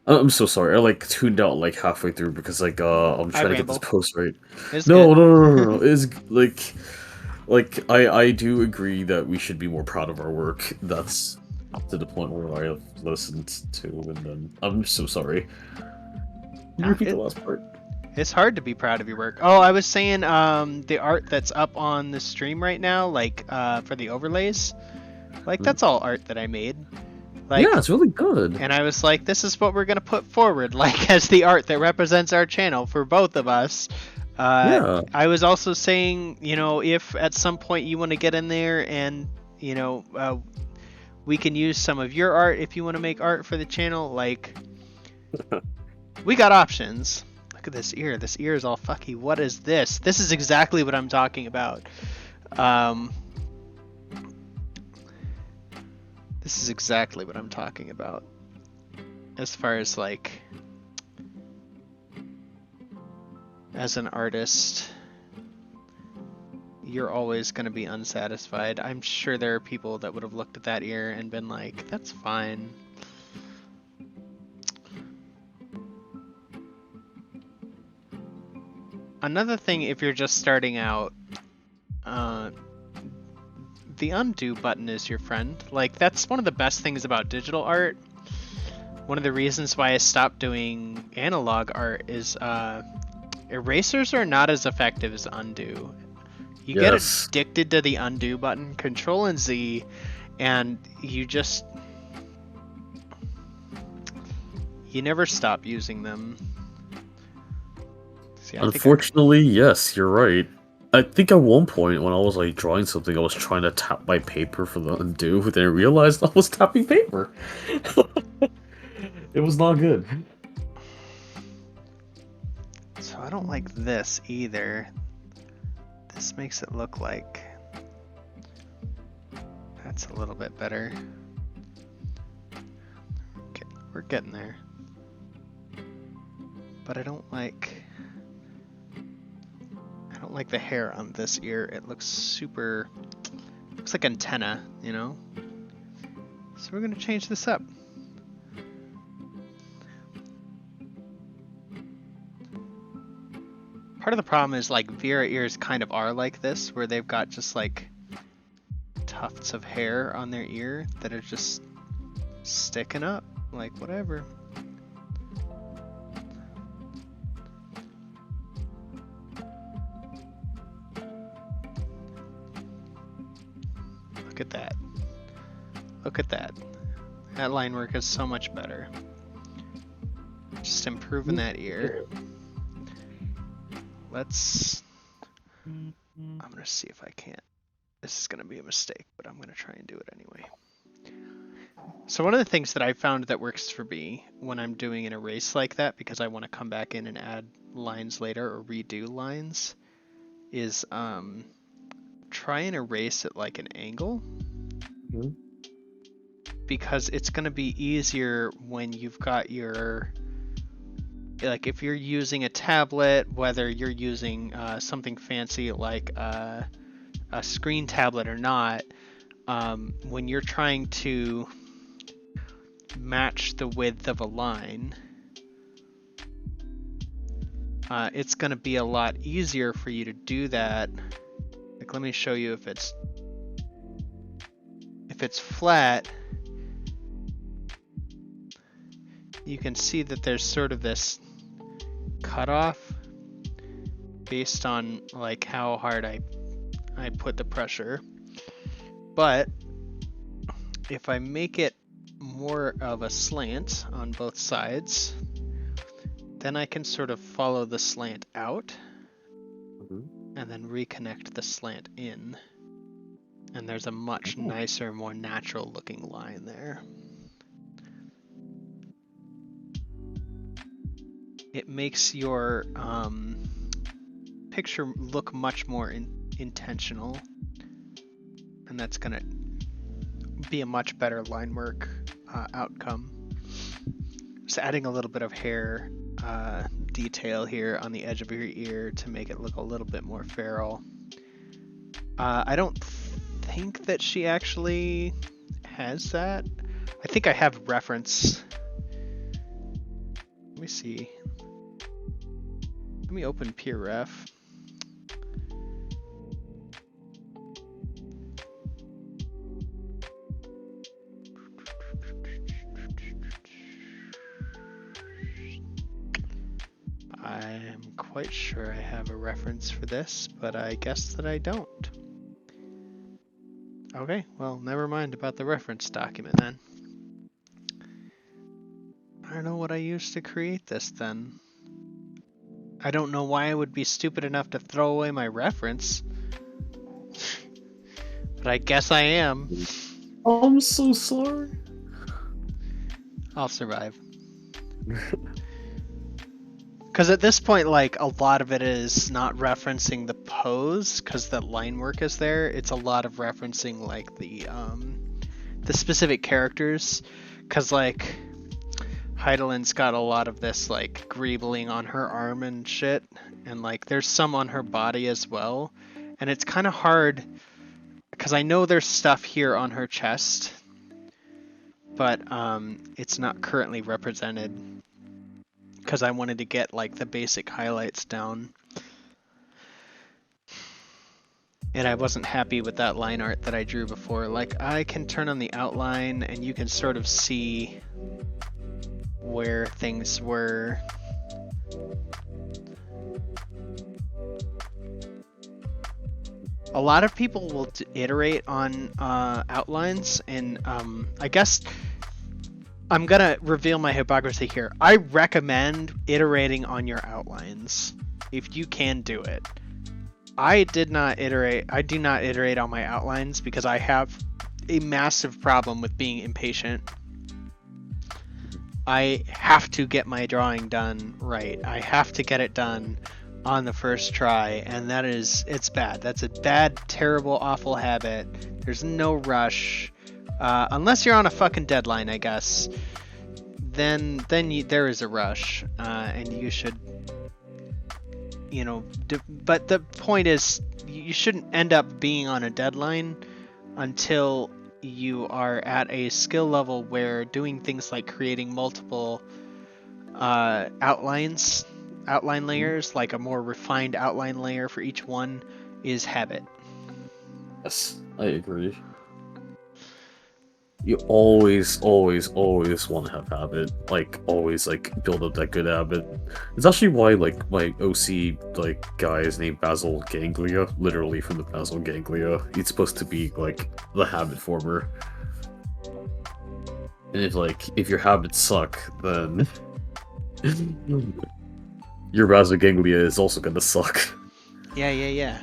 I'm so sorry. I like tuned out like halfway through because like I'm
I
trying to get this
rambled.
post right.
It's
No,
good.
no, no, no, no. It's like I do agree that we should be more proud of our work. That's to the point where I have listened to, and then I'm so sorry. Can you
No,
repeat the last part?
it's hard to be proud of your work. Oh, I was saying the art that's up on the stream right now, like for the overlays, like
Hmm?
that's all art that I made.
Yeah,
Like,
it's really good.
and I was like, this is what we're gonna put forward, like as the art that represents our channel for both of us.
Yeah.
I was also saying, if at some point you want to get in there and you know uh, we can use some of your art if you want to make art for the channel, like we got options. Look at this ear. This ear is all fucky. What is this? This is exactly what I'm talking about. Um, this is exactly what I'm talking about. As far as like, as an artist, you're always going to be unsatisfied. I'm sure there are people that would have looked at that ear and been like, that's fine. Another thing, if you're just starting out, uh, the undo button is your friend. Like, that's one of the best things about digital art. One of the reasons why I stopped doing analog art is erasers are not as effective as undo. You get
Yes.
addicted to the undo button, Control and Z, and you never stop using them. See, I think I could.
Unfortunately, yes, you're right. I think at one point when I was like drawing something, I was trying to tap my paper for the undo, but then I realized I was tapping paper. It was not good.
So I don't like this either. This makes it look like that's a little bit better. Okay, we're getting there. But I don't like the hair on this ear. It looks like antenna, So we're gonna change this up. Part of the problem is like Vera ears kind of are like this, where they've got just like tufts of hair on their ear that are just sticking up, like whatever. Look at that. Look at that. That line work is so much better. Just improving that ear. I'm gonna see if I can't. This is gonna be a mistake, but I'm gonna try and do it anyway. So one of the things that I found that works for me when I'm doing an erase like that, because I want to come back in and add lines later or redo lines, is try and erase at like an angle.
Mhm.
Because it's going to be easier when you've got your like if you're using a tablet, whether you're using something fancy like a screen tablet or not, when you're trying to match the width of a line, it's going to be a lot easier for you to do that. Like, let me show you if it's flat. You can see that there's sort of this cutoff based on like how hard I put the pressure. But if I make it more of a slant on both sides, then I can sort of follow the slant out and then reconnect the slant in. And there's a much nicer, more natural looking line there. It makes your picture look much more intentional, and that's gonna be a much better line work outcome. Just adding a little bit of hair detail here on the edge of your ear to make it look a little bit more feral. I don't think that she actually has that. I think I have reference. Let me see. Let me open PureRef. I'm quite sure I have a reference for this, but I guess that I don't. Okay, well, never mind about the reference document then. I don't know what I used to create this then. I don't know why I would be stupid enough to throw away my reference. But I guess I am.
I'm so sorry.
I'll survive. Because at this point, like, a lot of it is not referencing the pose, because the line work is there. It's a lot of referencing, like, the specific characters. Because, like, Heidelin's got a lot of this, like, greebling on her arm and shit. And, like, there's some on her body as well. And it's kind of hard, because I know there's stuff here on her chest. But it's not currently represented. Because I wanted to get like the basic highlights down. And I wasn't happy with that line art that I drew before. Like, I can turn on the outline and you can sort of see where things were. A lot of people will iterate on outlines, and I guess I'm gonna reveal my hypocrisy here. I recommend iterating on your outlines if you can do it. I do not iterate on my outlines because I have a massive problem with being impatient. I have to get my drawing done right. I have to get it done on the first try, and it's bad. That's a bad, terrible, awful habit. There's no rush. Unless you're on a fucking deadline, I guess. Then there is a rush, and you should, but the point is, you shouldn't end up being on a deadline until you are at a skill level where doing things like creating multiple outline layers, like a more refined outline layer for each one, is habit.
Yes, I agree. You always want to have habit. Like, always, like, build up that good habit. It's actually why, like, my OC, like, guy is named Basil Ganglia, literally from the Basil Ganglia. He's supposed to be, like, the habit former. And if your habits suck, then your Basil Ganglia is also gonna suck.
Yeah.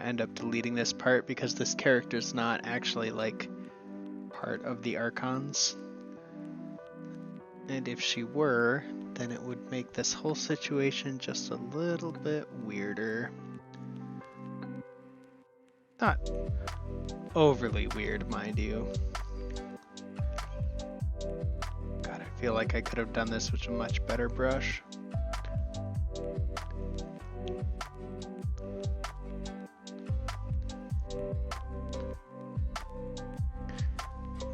end up deleting this part because this character's not actually like part of the Archons. And if she were, then it would make this whole situation just a little bit weirder. Not overly weird, mind you. God, I feel like I could have done this with a much better brush.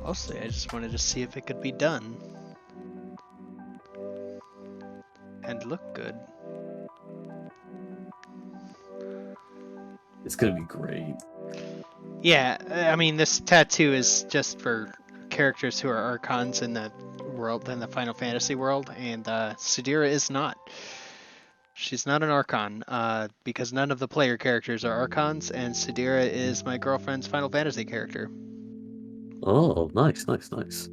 Mostly, I just wanted to see if it could be done. And look good.
It's gonna be great.
Yeah, I mean, this tattoo is just for characters who are Archons in the world, in the Final Fantasy world, and Sadira is not. She's not an Archon, because none of the player characters are Archons, and Sadira is my girlfriend's Final Fantasy character.
Oh, nice, nice, nice.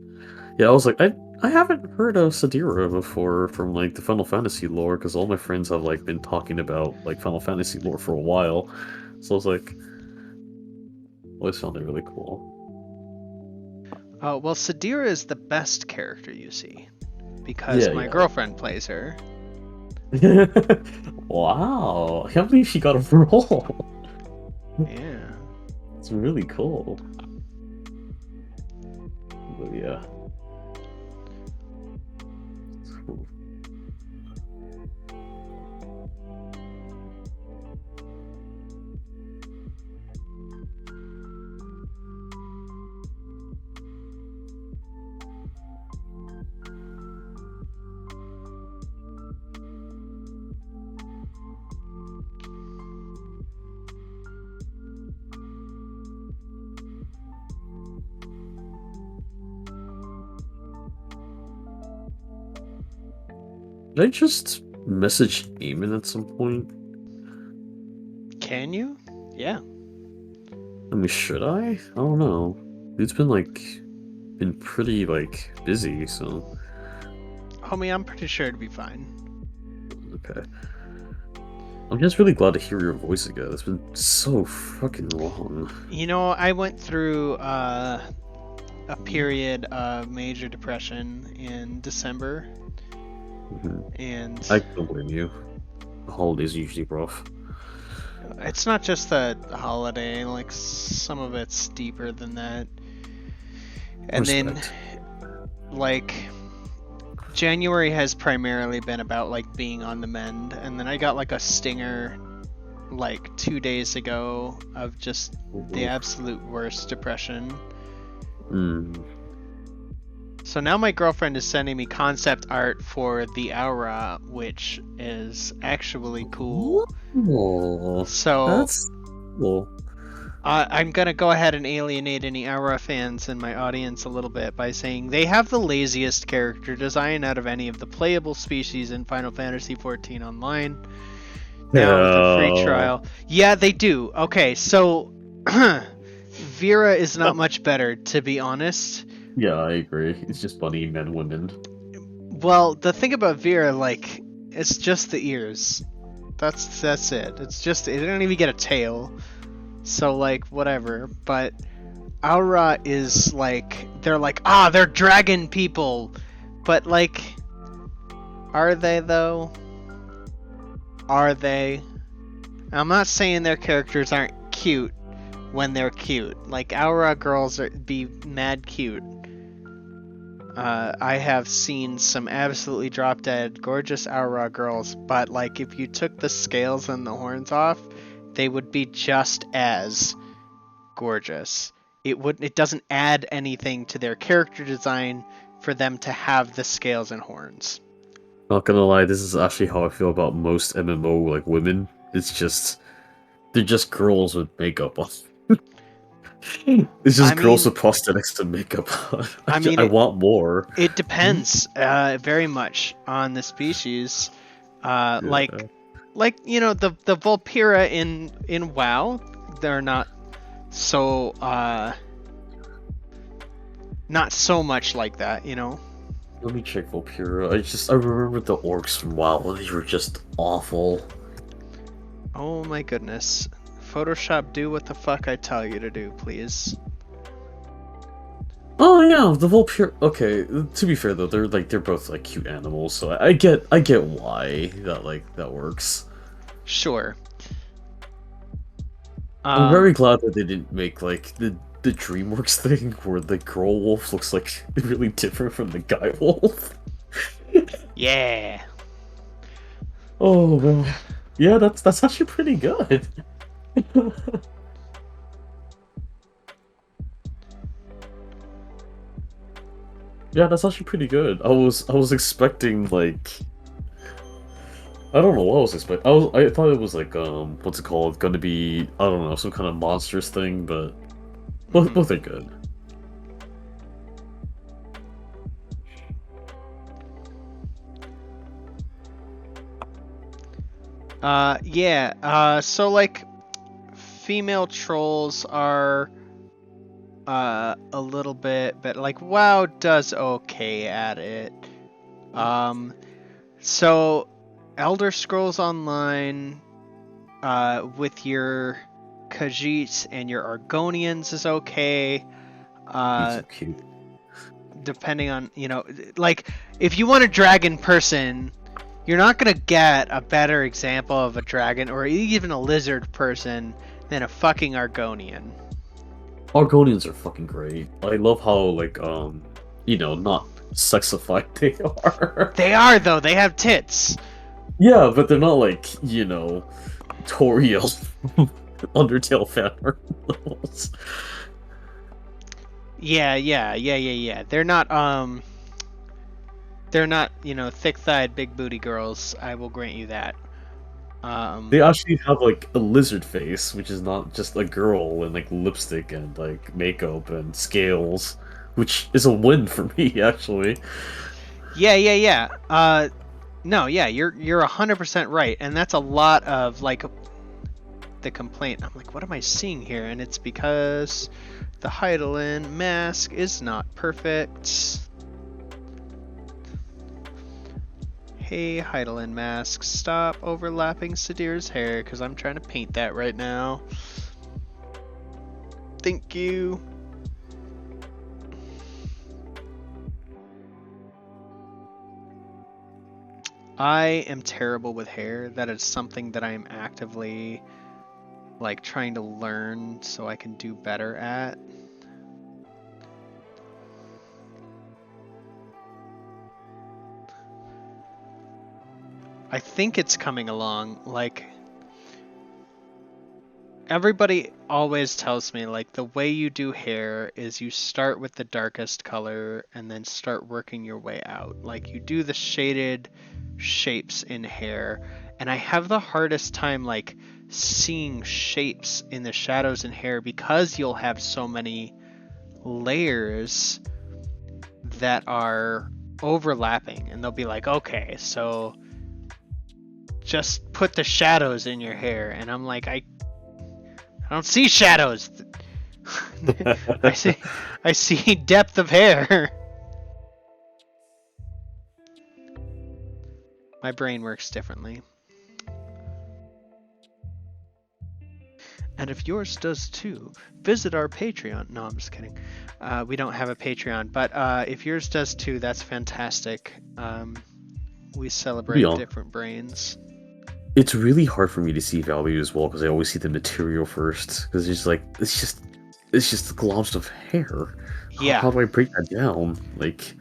Yeah, I was like, I haven't heard of Sadira before from like the Final Fantasy lore because all my friends have like been talking about like Final Fantasy lore for a while. So I was like, always found it really cool.
Well, Sadira is the best character you see, because my
Yeah,
girlfriend plays her.
yeah. Wow, I can't believe she got a role.
Yeah.
It's really cool. But yeah. It's cool. Did I just message Eamon at some point?
Can you? Yeah.
I mean, should I? I don't know. It's been like been pretty like busy, so
Homie, I'm pretty sure it'd be fine.
okay. I'm just really glad to hear your voice again. It's been so fucking long.
You know, I went through a period of major depression in December, and
I don't blame you. The holidays are usually rough.
it's not just the holiday, like some of it's deeper than that. And
Respect.
then, like, January has primarily been about like being on the mend, and then I got like a stinger like 2 days ago of just the absolute worst depression. So now my girlfriend is sending me concept art for the aura, which is actually cool.
Oh,
So
that's cool.
I'm gonna go ahead and alienate any aura fans in my audience a little bit by saying they have the laziest character design out of any of the playable species in Final Fantasy XIV Online. Now with a free trial. Yeah, they do. Okay, so Vera is not much better, to be honest.
Yeah, I agree. It's just bunny men, women.
Well, the thing about Vera, like, it's just the ears. That's it. It's just, it don't even get a tail. So, like, whatever. But Aura is like, they're like, they're dragon people. But, like, are they though? Are they? I'm not saying their characters aren't cute when they're cute. Like, Aura girls be mad cute. I have seen some absolutely drop dead gorgeous Aura girls, but like if you took the scales and the horns off, they would be just as gorgeous. It doesn't add anything to their character design for them to have the scales and horns.
Not gonna lie, this is actually how I feel about most MMO like women. It's just they're just girls with makeup on. It's just girls with prosthetics and makeup on. I want more.
It depends very much on the species.
Yeah.
Like you know the Vulpera in WoW, they're not so much like that, you know.
Let me check Vulpera. I remember the orcs from WoW. They were just awful.
Oh my goodness. Photoshop, do what the fuck I tell you to do, please.
Oh yeah, the Vulpix. Okay, to be fair though, they're both like cute animals, so I get why that works.
Sure.
I'm very
Um,
glad that they didn't make like the DreamWorks thing where the girl wolf looks like really different from the guy wolf.
yeah.
Oh man, yeah, that's actually pretty good. Yeah, that's actually pretty good. I was expecting like I don't know what I was expecting. I thought it was like what's it called? Going to be I don't know some kind of monstrous thing, but
Hmm.
both are good.
Yeah. So like, female trolls are a little bit, but like WoW does okay at it. Um, so Elder Scrolls Online, with your Khajiits and your Argonians is okay.
He's
Uh,
so cute.
depending on, like, if you want a dragon person, you're not gonna get a better example of a dragon or even a lizard person than a fucking Argonian.
Argonians are fucking great. I love how like not sexified they are.
They are though. They have tits.
Yeah, but they're not like Toriel Undertale fan art levels.
Yeah, yeah, yeah, yeah, yeah. They're not, thick-thighed, big booty girls. I will grant you that.
They
Um,
actually have like a lizard face, which is not just a girl in like lipstick and like makeup and scales, which is a win for me actually.
yeah, yeah, yeah. No, yeah, you're 100% right, and that's a lot of like the complaint. I'm like, what am I seeing here? And it's because the Heidelin mask is not perfect. Hey, Heidelin mask, stop overlapping Sadir's hair, because I'm trying to paint that right now. Thank you. I am terrible with hair. That is something that I am actively like trying to learn so I can do better at. I think it's coming along. Like, everybody always tells me like the way you do hair is you start with the darkest color and then start working your way out. Like, you do the shaded shapes in hair, and I have the hardest time like seeing shapes in the shadows in hair because you'll have so many layers that are overlapping, and they'll be like, okay, so just put the shadows in your hair, and I'm like, I don't see shadows. I see I see depth of hair. My brain works differently. And if yours does too, visit our Patreon. No, I'm just kidding. We don't have a Patreon, but if yours does too, that's fantastic. We
To be
celebrate
honest,
different brains.
it's really hard for me to see value as well because I always see the material first because it's just globs of hair. How,
Yeah.
how do I break that down? Like,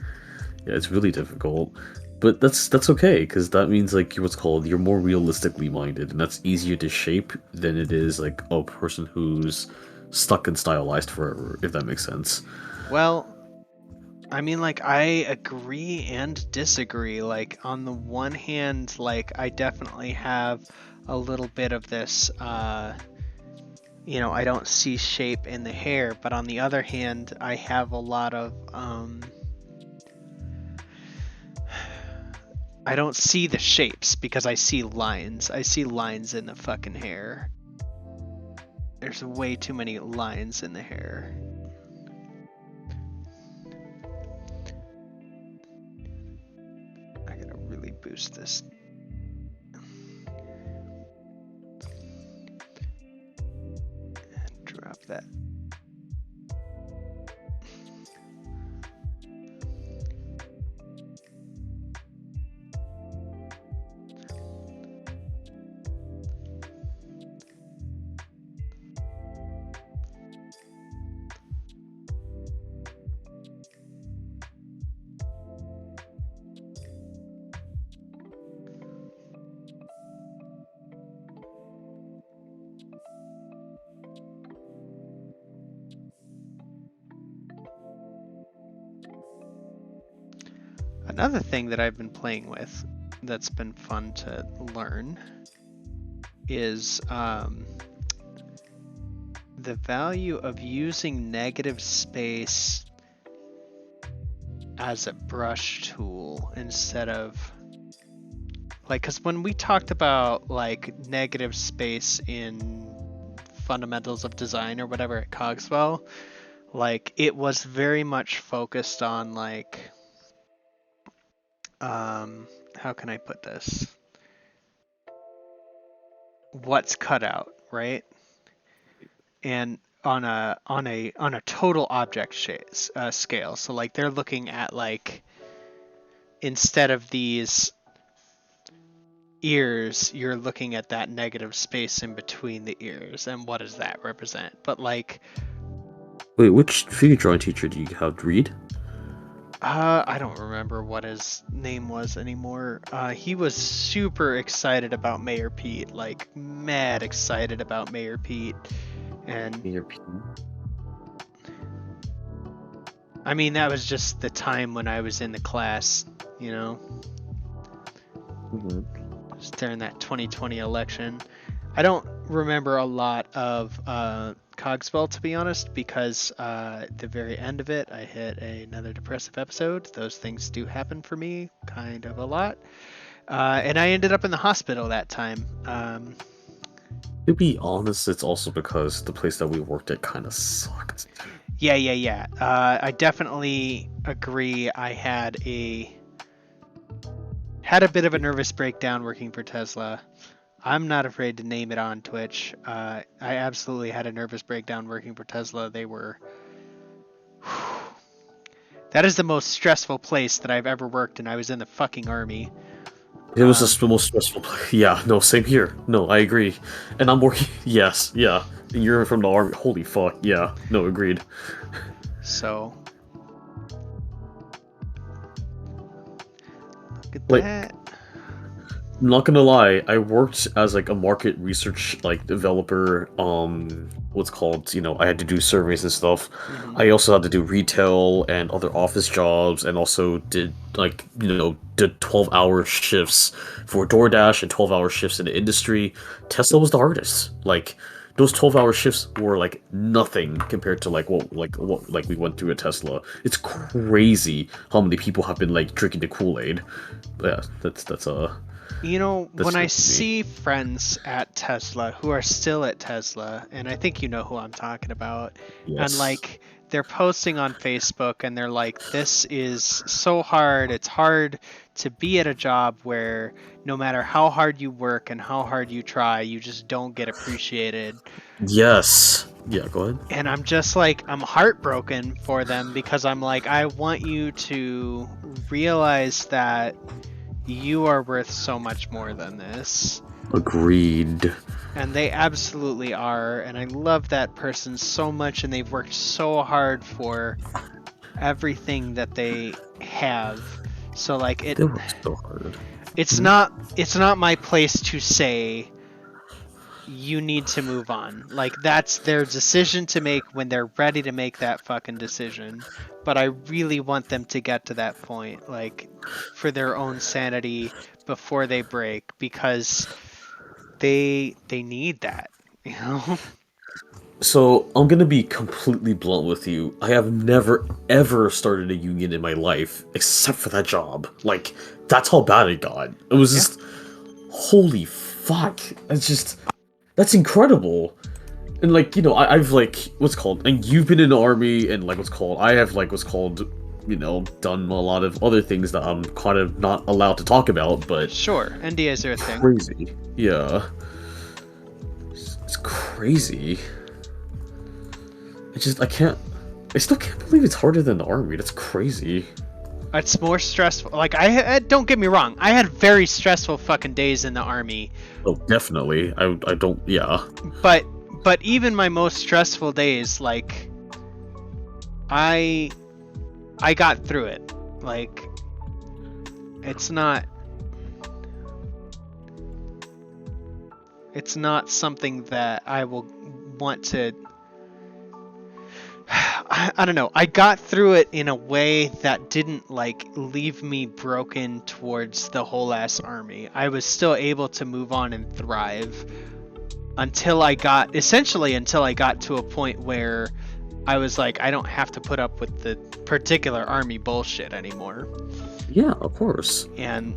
yeah, it's really difficult. But that's okay because that means like you're what's called you're more realistically minded, and that's easier to shape than it is like a person who's stuck and stylized forever. If that makes sense.
Well, I mean, like, I agree and disagree. Like, on the one hand, like, I definitely have a little bit of this, I don't see shape in the hair, but on the other hand, I have a lot of, I don't see the shapes because I see lines. I see lines in the fucking hair. There's way too many lines in the hair. I gotta really boost this. Another thing that I've been playing with that's been fun to learn is the value of using negative space as a brush tool instead of like, because when we talked about like negative space in fundamentals of design or whatever at Cogswell, like it was very much focused on like how can I put this, what's cut out, right? And on a total object scale. So like they're looking at like, instead of these ears, you're looking at that negative space in between the ears and what does that represent. But like,
Wait, which figure drawing teacher do you have read?
I don't remember what his name was anymore. He was super excited about Mayor Pete, like mad excited about Mayor Pete. And I mean, that was just the time when I was in the class, you know, just during that 2020 election. I don't remember a lot of Cogswell, to be honest, because at the very end of it, I hit another depressive episode. Those things do happen for me kind of a lot. And I ended up in the hospital that time.
To be honest, it's also because the place that we worked at kind of sucked.
Yeah. I definitely agree. I had a bit of a nervous breakdown working for Tesla. I'm not afraid to name it on Twitch. I absolutely had a nervous breakdown working for Tesla. They were... That is the most stressful place that I've ever worked, and I was in the fucking army.
It was the most stressful. Yeah, no, same here. No, I agree. And I'm working. Yes, yeah. And you're from the army. Holy fuck. Yeah. No, agreed.
So. Look at
Like,
that.
I'm not gonna lie, I worked as like a market research like developer. What's called, I had to do surveys and stuff.
Mm-hmm.
I also had to do retail and other office jobs, and also did did 12-hour shifts for DoorDash and 12-hour shifts in the industry. Tesla was the hardest. Like those 12-hour shifts were like nothing compared to what we went through at Tesla. It's crazy how many people have been like drinking the Kool-Aid. Yeah, that's
You know,
that's
when I
just me.
see friends at Tesla who are still at Tesla, and I think you know who I'm talking about, and
Yes.
like they're posting on Facebook and they're like, this is so hard. It's hard to be at a job where no matter how hard you work and how hard you try, you just don't get appreciated.
Yes. Yeah, go ahead.
And I'm just like, I'm heartbroken for them because I'm like, I want you to realize that you are worth so much more than this.
Agreed.
And they absolutely are. And I love that person so much. And they've worked so hard for everything that they have. So like
They were so hard.
it's not my place to say you need to move on. Like that's their decision to make when they're ready to make that fucking decision. But I really want them to get to that point, like for their own sanity before they break, because they need that, you know?
So, I'm gonna be completely blunt with you. I have never, ever started a union in my life, except for that job. Like, that's how bad it got. It was
Yeah.
just... Holy fuck. That's incredible. And, like, I've, like, what's called... And you've been in the army, and, like, I have, like, done a lot of other things that I'm kind of not allowed to talk about, but...
Sure, NDAs are a thing.
Crazy. Yeah. It's crazy. I still can't believe it's harder than the army. That's crazy.
It's more stressful. Like don't get me wrong, I had very stressful fucking days in the army.
Oh, definitely. I don't, yeah.
But even my most stressful days, like I got through it. Like it's not something that I will want to I don't know. I got through it in a way that didn't like leave me broken towards the whole ass army. I was still able to move on and thrive until I got to a point where I was like, I don't have to put up with the particular army bullshit anymore.
Yeah, of course.
And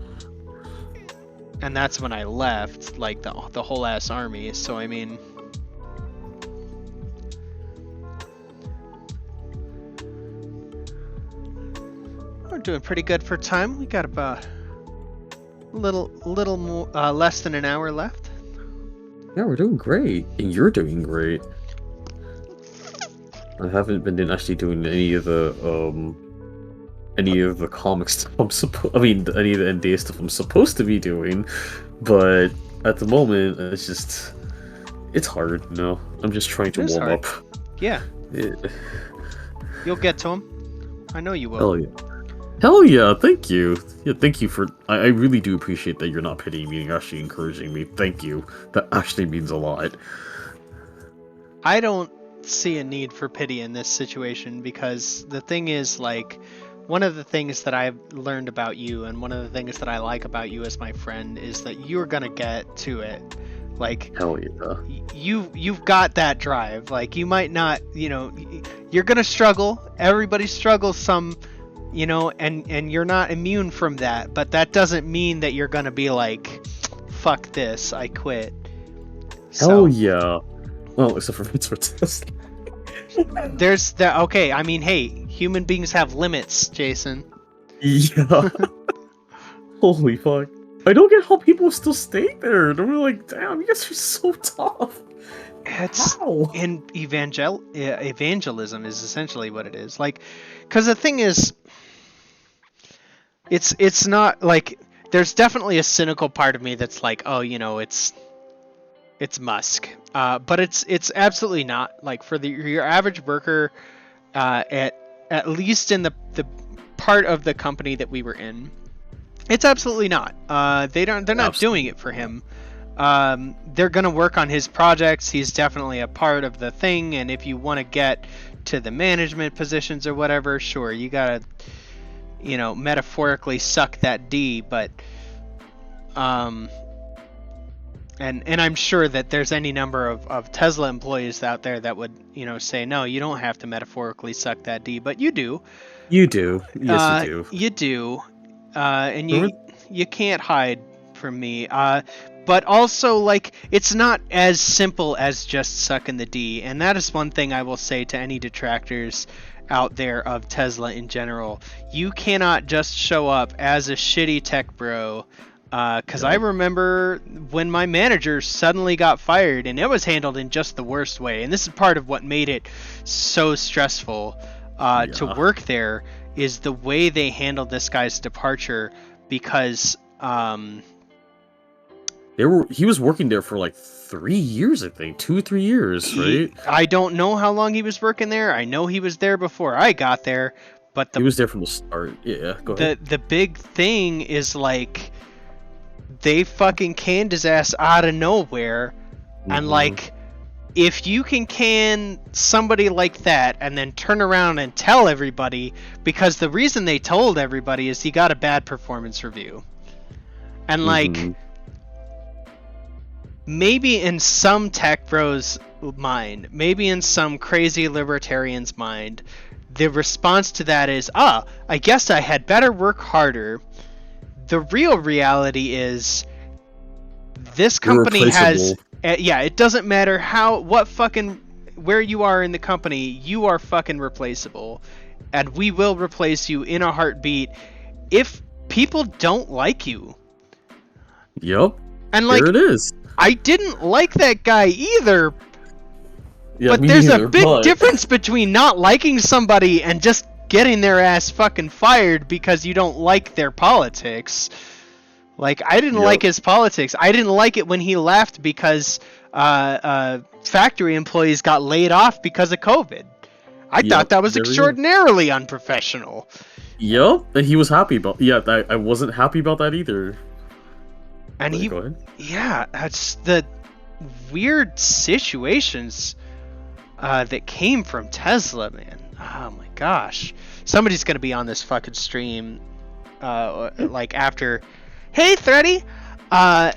that's when I left, like the whole ass army. So I mean, we're doing pretty good for time. We got about a little more, less than an hour left.
Yeah, we're doing great, and you're doing great. I haven't been actually doing any of the comic stuff any of the NDA stuff I'm supposed to be doing, but at the moment it's hard, you know. I'm just trying to warm up.
Yeah. You'll get to them. I know you will.
Hell yeah. Hell yeah, thank you. Yeah, thank you for... I really do appreciate that you're not pitying me and actually encouraging me. Thank you. That actually means a lot.
I don't see a need for pity in this situation because the thing is, like, one of the things that I've learned about you and one of the things that I like about you as my friend is that you're gonna get to it. Like,
hell yeah.
You've got that drive. Like, you might not, you know, you're gonna struggle. Everybody struggles some... You know, and you're not immune from that, but that doesn't mean that you're gonna be like, fuck this, I quit.
Hell yeah. Well, except for Mitzvah Test.
There's that. Okay, I mean, hey, human beings have limits, Jason.
Yeah. Holy fuck. I don't get how people still stay there. They're like, damn, you guys are so tough.
It's
how?
In evangelism is essentially what it is. Like, because the thing is, it's not like, there's definitely a cynical part of me that's like, oh, you know, it's Musk, but it's absolutely not. Like, for your average worker, at least in the part of the company that we were in, it's absolutely not. They're not doing it for him. They're gonna work on his projects. He's definitely a part of the thing, and if you want to get to the management positions or whatever, sure, you gotta, you know, metaphorically suck that D, but and I'm sure that there's any number of Tesla employees out there that would, you know, say, no, you don't have to metaphorically suck that D, but you do.
You do. Yes, you do.
You do. And you can't hide from me. But also, like, it's not as simple as just sucking the D, and that is one thing I will say to any detractors out there of Tesla in general. You cannot just show up as a shitty tech bro, because I remember when my manager suddenly got fired, and it was handled in just the worst way, and this is part of what made it so stressful to work there, is the way they handled this guy's departure, because
he was working there for like 3 years, I think. 2-3 years, right?
I don't know how long he was working there. I know he was there before I got there, but he
was there from the start. Yeah, go ahead.
The big thing is, like, they fucking canned his ass out of nowhere, and like, if you can somebody like that and then turn around and tell everybody, because the reason they told everybody is he got a bad performance review, and like, maybe in some tech bros mind, maybe in some crazy libertarian's mind, the response to that is, I guess I had better work harder. The real reality is, this company has, it doesn't matter where you are in the company, you are fucking replaceable, and we will replace you in a heartbeat if people don't like you.
Yep.
And like,
there it is.
I didn't like that guy either.
Yeah,
but there's a big difference between not liking somebody and just getting their ass fucking fired because you don't like their politics. Like, I didn't like his politics. I didn't like it when he left because factory employees got laid off because of COVID. I thought that was extraordinarily unprofessional.
Yep, and he was happy about. Yeah, I wasn't happy about that either.
And that's the weird situations that came from Tesla, man. Oh my gosh. Somebody's gonna be on this fucking stream, like after. Hey, Thready! Uh,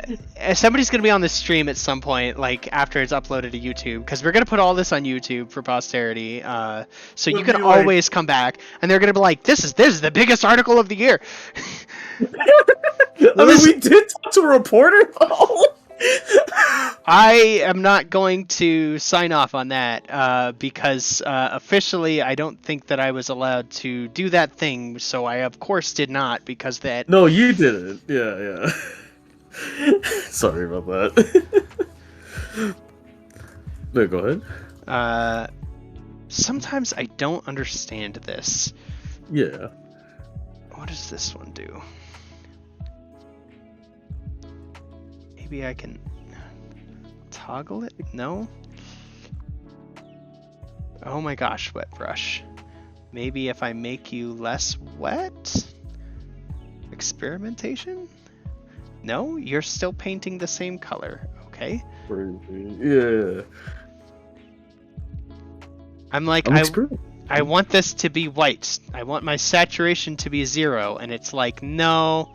somebody's gonna be on this stream at some point, like after it's uploaded to YouTube, because we're gonna put all this on YouTube for posterity. So you
Would
can
be like,
always come back, and they're gonna be like, "This is the biggest article of the year."
I mean, we did talk to a reporter though.
I am not going to sign off on that because officially I don't think that I was allowed to do that thing, so I of course did not because that.
No, you didn't. Yeah, yeah. Sorry about that. No, go ahead.
Sometimes I don't understand this.
Yeah.
What does this one do? Maybe I can toggle it? No? Oh my gosh, wet brush. Maybe if I make you less wet? Experimentation? No, you're still painting the same color. Okay.
Yeah.
I'm like, I want this to be white. I want my saturation to be 0. And it's like, no,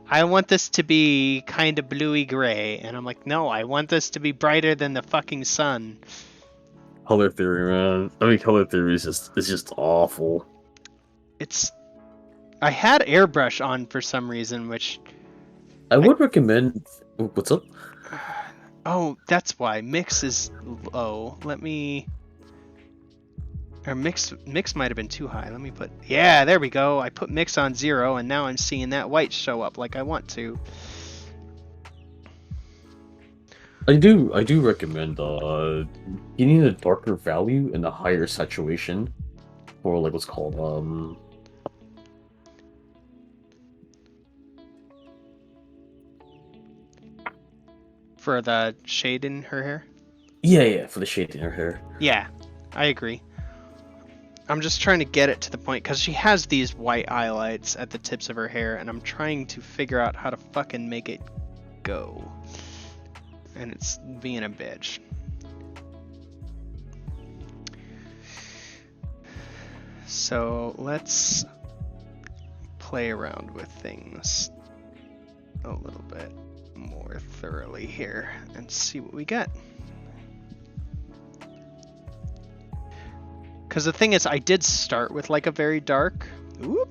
I want this to be kind of bluey gray. And I'm like, no, I want this to be brighter than the fucking sun.
Color theory, man. I mean, color theory is just awful.
I had airbrush on for some reason, which
I would recommend. What's up?
Oh, that's why mix is low. Let me. Or mix might have been too high. Let me put. Yeah, there we go. I put mix on 0, and now I'm seeing that white show up like I want to.
I do recommend getting a darker value and a higher saturation for like what's called
For the shade in her hair?
yeah, for the shade in her hair.
Yeah, I agree. I'm just trying to get it to the point, because she has these white highlights at the tips of her hair, and I'm trying to figure out how to fucking make it go. And it's being a bitch. So let's play around with things a little bit more thoroughly here and see what we get. Because the thing is, I did start with like a very dark. Whoop.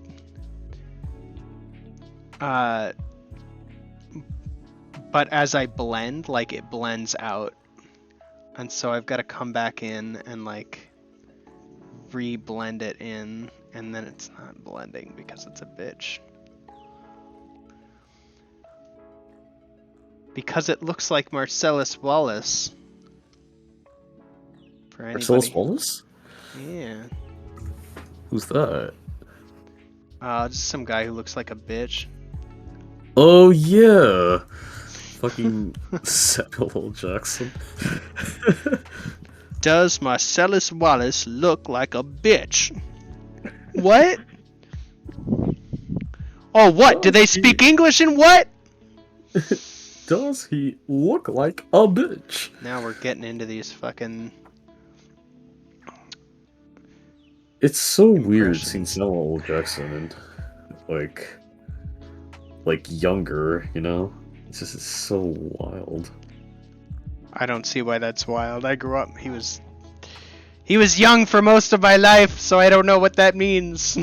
But as I blend, like it blends out. And so I've got to come back in and like re-blend it in, and then it's not blending because it's a bitch. Because it looks like Marcellus Wallace. For anybody.
Marcellus Wallace?
Yeah.
Who's that?
Just some guy who looks like a bitch.
Oh yeah, fucking Samuel L. Jackson.
Does Marcellus Wallace look like a bitch? What? Oh, what? Do they speak English in what?
Does he look like a bitch?
Now we're getting into these fucking.
It's so weird seeing Samuel L. Jackson and like younger, you know? It's so wild.
I don't see why that's wild. I grew up. He was young for most of my life, so I don't know what that means.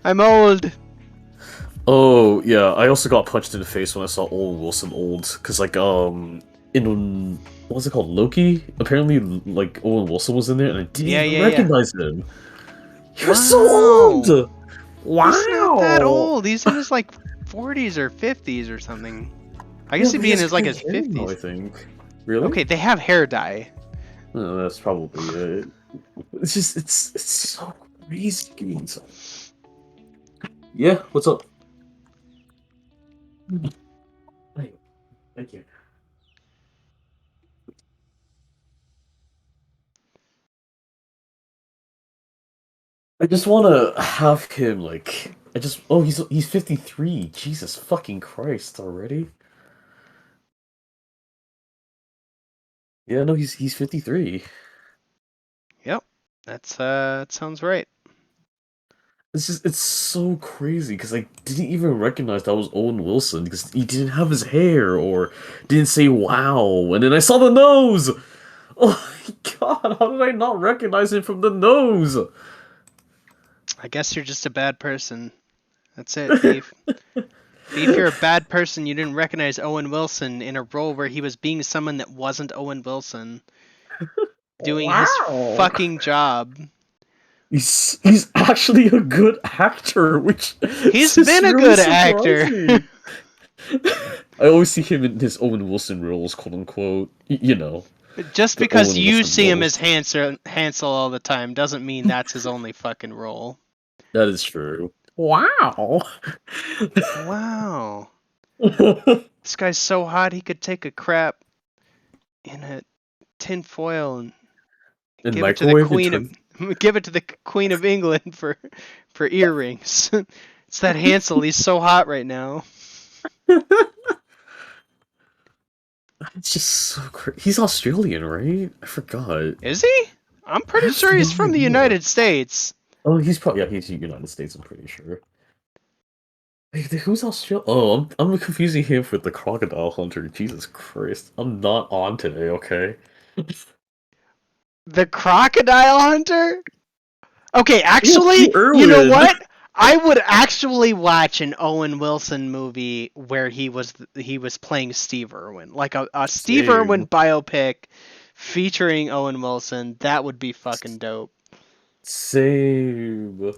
I'm old.
Oh yeah, I also got punched in the face when I saw Owen Wilson old, cause like in what was it called, Loki? Apparently like Owen Wilson was in there, and I didn't even recognize him. He was so old. Wow.
He's not that old. He's in his like 40s or 50s or something. I guess he'd be in his like his 50s.
Now, I think. Really?
Okay, they have hair dye.
Oh, that's probably it. It's just it's so crazy. Yeah. What's up? Hey, thank you. I just want to have him like. Oh, he's 53. Jesus fucking Christ already. Yeah, no, he's 53.
Yep, That sounds right.
It's so crazy because I didn't even recognize that was Owen Wilson because he didn't have his hair or didn't say wow, and then I saw the nose. Oh my god, how did I not recognize him from the nose?
I guess you're just a bad person. That's it, Beef. Beef, you're a bad person. You didn't recognize Owen Wilson in a role where he was being someone that wasn't Owen Wilson, doing his
Wow.
fucking job.
He's actually a good actor, which
He's
is
been a
really
good actor.
surprising. I always see him in his Owen Wilson roles, quote unquote. You know,
Just
the
because
Owen
you
Wilson
see him
roles.
as Hansel all the time doesn't mean that's his only fucking role.
That is true. Wow.
Wow. This guy's so hot he could take a crap in a tin foil and
In
give it to the
microwave and
queen of
turn.
give it to the queen of England for earrings. It's that Hansel. He's so hot right now.
It's just so crazy. He's Australian, right? I forgot.
Is he? I'm
I
pretty
have
sure
no
he's from the
idea.
United States.
Oh, he's probably yeah. He's the United States. I'm pretty sure. Hey, who's Australia? Oh, I'm confusing him with the crocodile hunter. Jesus Christ, I'm not on today. Okay.
The crocodile hunter? Okay,
Yeah,
actually,
Steve
you know
Irwin.
what? I would actually watch an Owen Wilson movie where he was playing Steve Irwin, like a Steve Irwin
Same.
biopic featuring Owen Wilson. That would be fucking dope.
Same.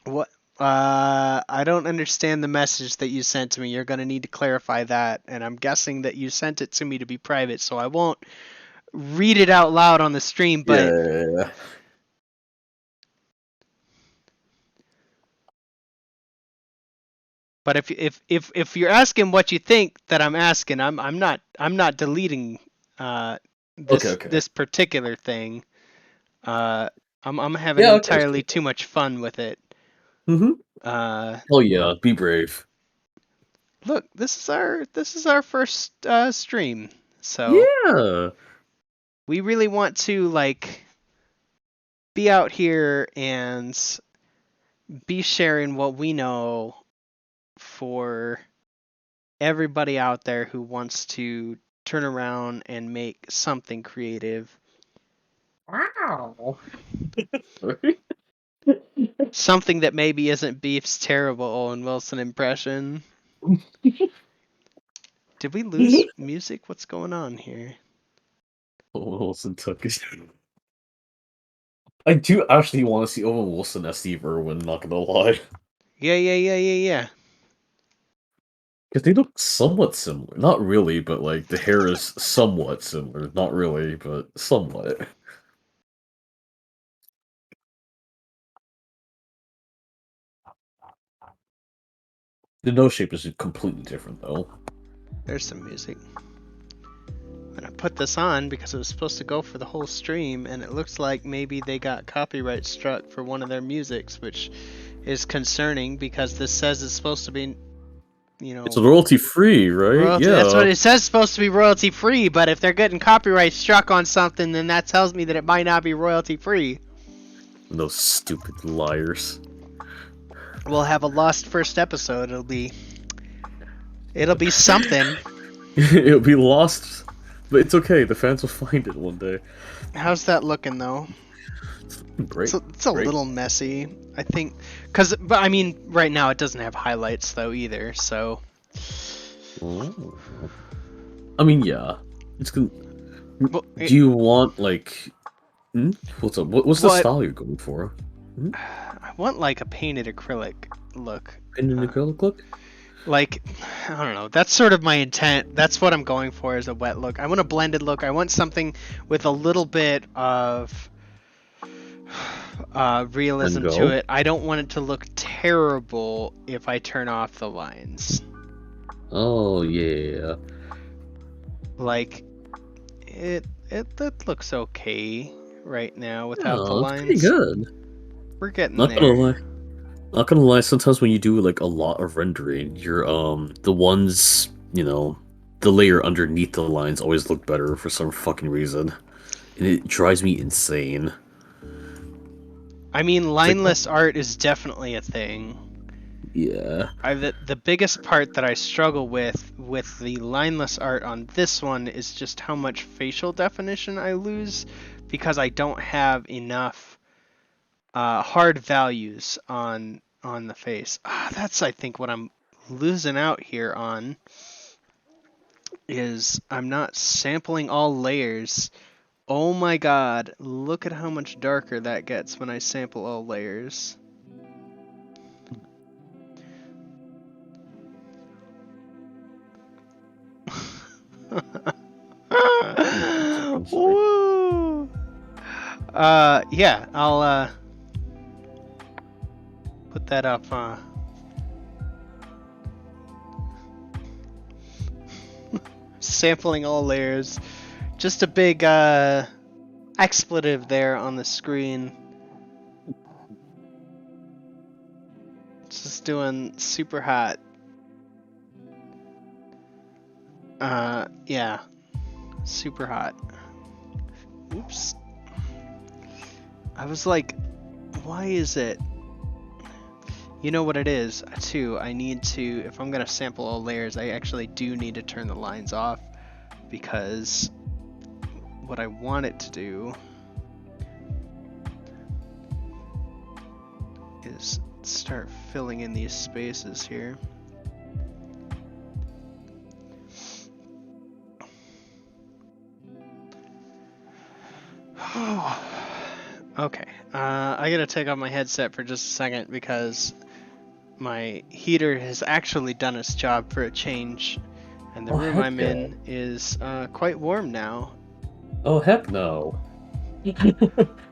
What? I don't understand the message that you sent to me. You're gonna need to clarify that, and I'm guessing that you sent it to me to be private, so I won't read it out loud on the stream. But
Yeah.
if you're asking what you think that I'm asking, I'm not deleting uh
Okay,
this
okay.
this particular thing. Uh, I'm having
Yeah, okay,
entirely
sure.
too much fun with it.
Mm-hmm.
Uh,
Oh yeah, be brave.
look, this is our first stream, so
Yeah.
we really want to like be out here and be sharing what we know for everybody out there who wants to turn around and make something creative.
Wow.
Something that maybe isn't Beef's terrible Owen Wilson impression. Did we lose music? What's going on here?
Owen Wilson took his. I do actually want to see Owen Wilson as Steve Irwin, not gonna lie.
Yeah, yeah, yeah, yeah, yeah.
Because they look somewhat similar. Not really, but like the hair is somewhat similar. Not really, but somewhat. The nose shape is completely different though.
There's some music. And I put this on because it was supposed to go for the whole stream, and it looks like maybe they got copyright struck for one of their musics, which is concerning because this says it's supposed to be,
It's royalty free, right?
royalty. That's
Yeah.
what it says, supposed to be royalty free. But if they're getting copyright struck on something, then that tells me that it might not be royalty free.
Those stupid liars.
We'll have a lost first episode. It'll be something.
It'll be lost, but it's okay. The fans will find it one day.
How's that looking though?
Great,
It's a
great.
little messy, I think, but I mean, right now it doesn't have highlights though either. So
Oh. I mean, yeah. It's gonna.
well,
Do you want like? Hmm? What's up? What's the
what
style you're going for? Hmm?
I want like a painted acrylic look.
In an
Uh,
acrylic look?
like I don't know. That's sort of my intent. That's what I'm going for as a wet look. I want a blended look. I want something with a little bit of
Van
realism to
Gogh?
it. I don't want it to look terrible if I turn off the lines.
Oh yeah.
Like it that looks okay right now without the
Oh, it's pretty
lines.
good.
We're getting
Not gonna
there.
lie. Not gonna lie, sometimes when you do like a lot of rendering, your the ones, the layer underneath the lines always look better for some fucking reason. and it drives me insane.
I mean,
It's like,
lineless art is definitely a thing.
yeah.
The biggest part that I struggle with the lineless art on this one is just how much facial definition I lose because I don't have enough hard values on the face. That's I think what I'm losing out here on is I'm not sampling all layers. Oh my god, look at how much darker that gets when I sample all layers.
Sorry.
Woo! Yeah, I'll put that up. Sampling all layers. Just a big expletive there on the screen. Just doing super hot. Yeah, super hot. Oops. I was like, why is it? You know what it is, too. I need to, if I'm gonna sample all layers, I actually do need to turn the lines off because what I want it to do is start filling in these spaces here. Okay, I gotta take off my headset for just a second because my heater has actually done its job for a change, and the
Oh
room
heck
I'm
no.
in is quite warm now.
Oh heck no.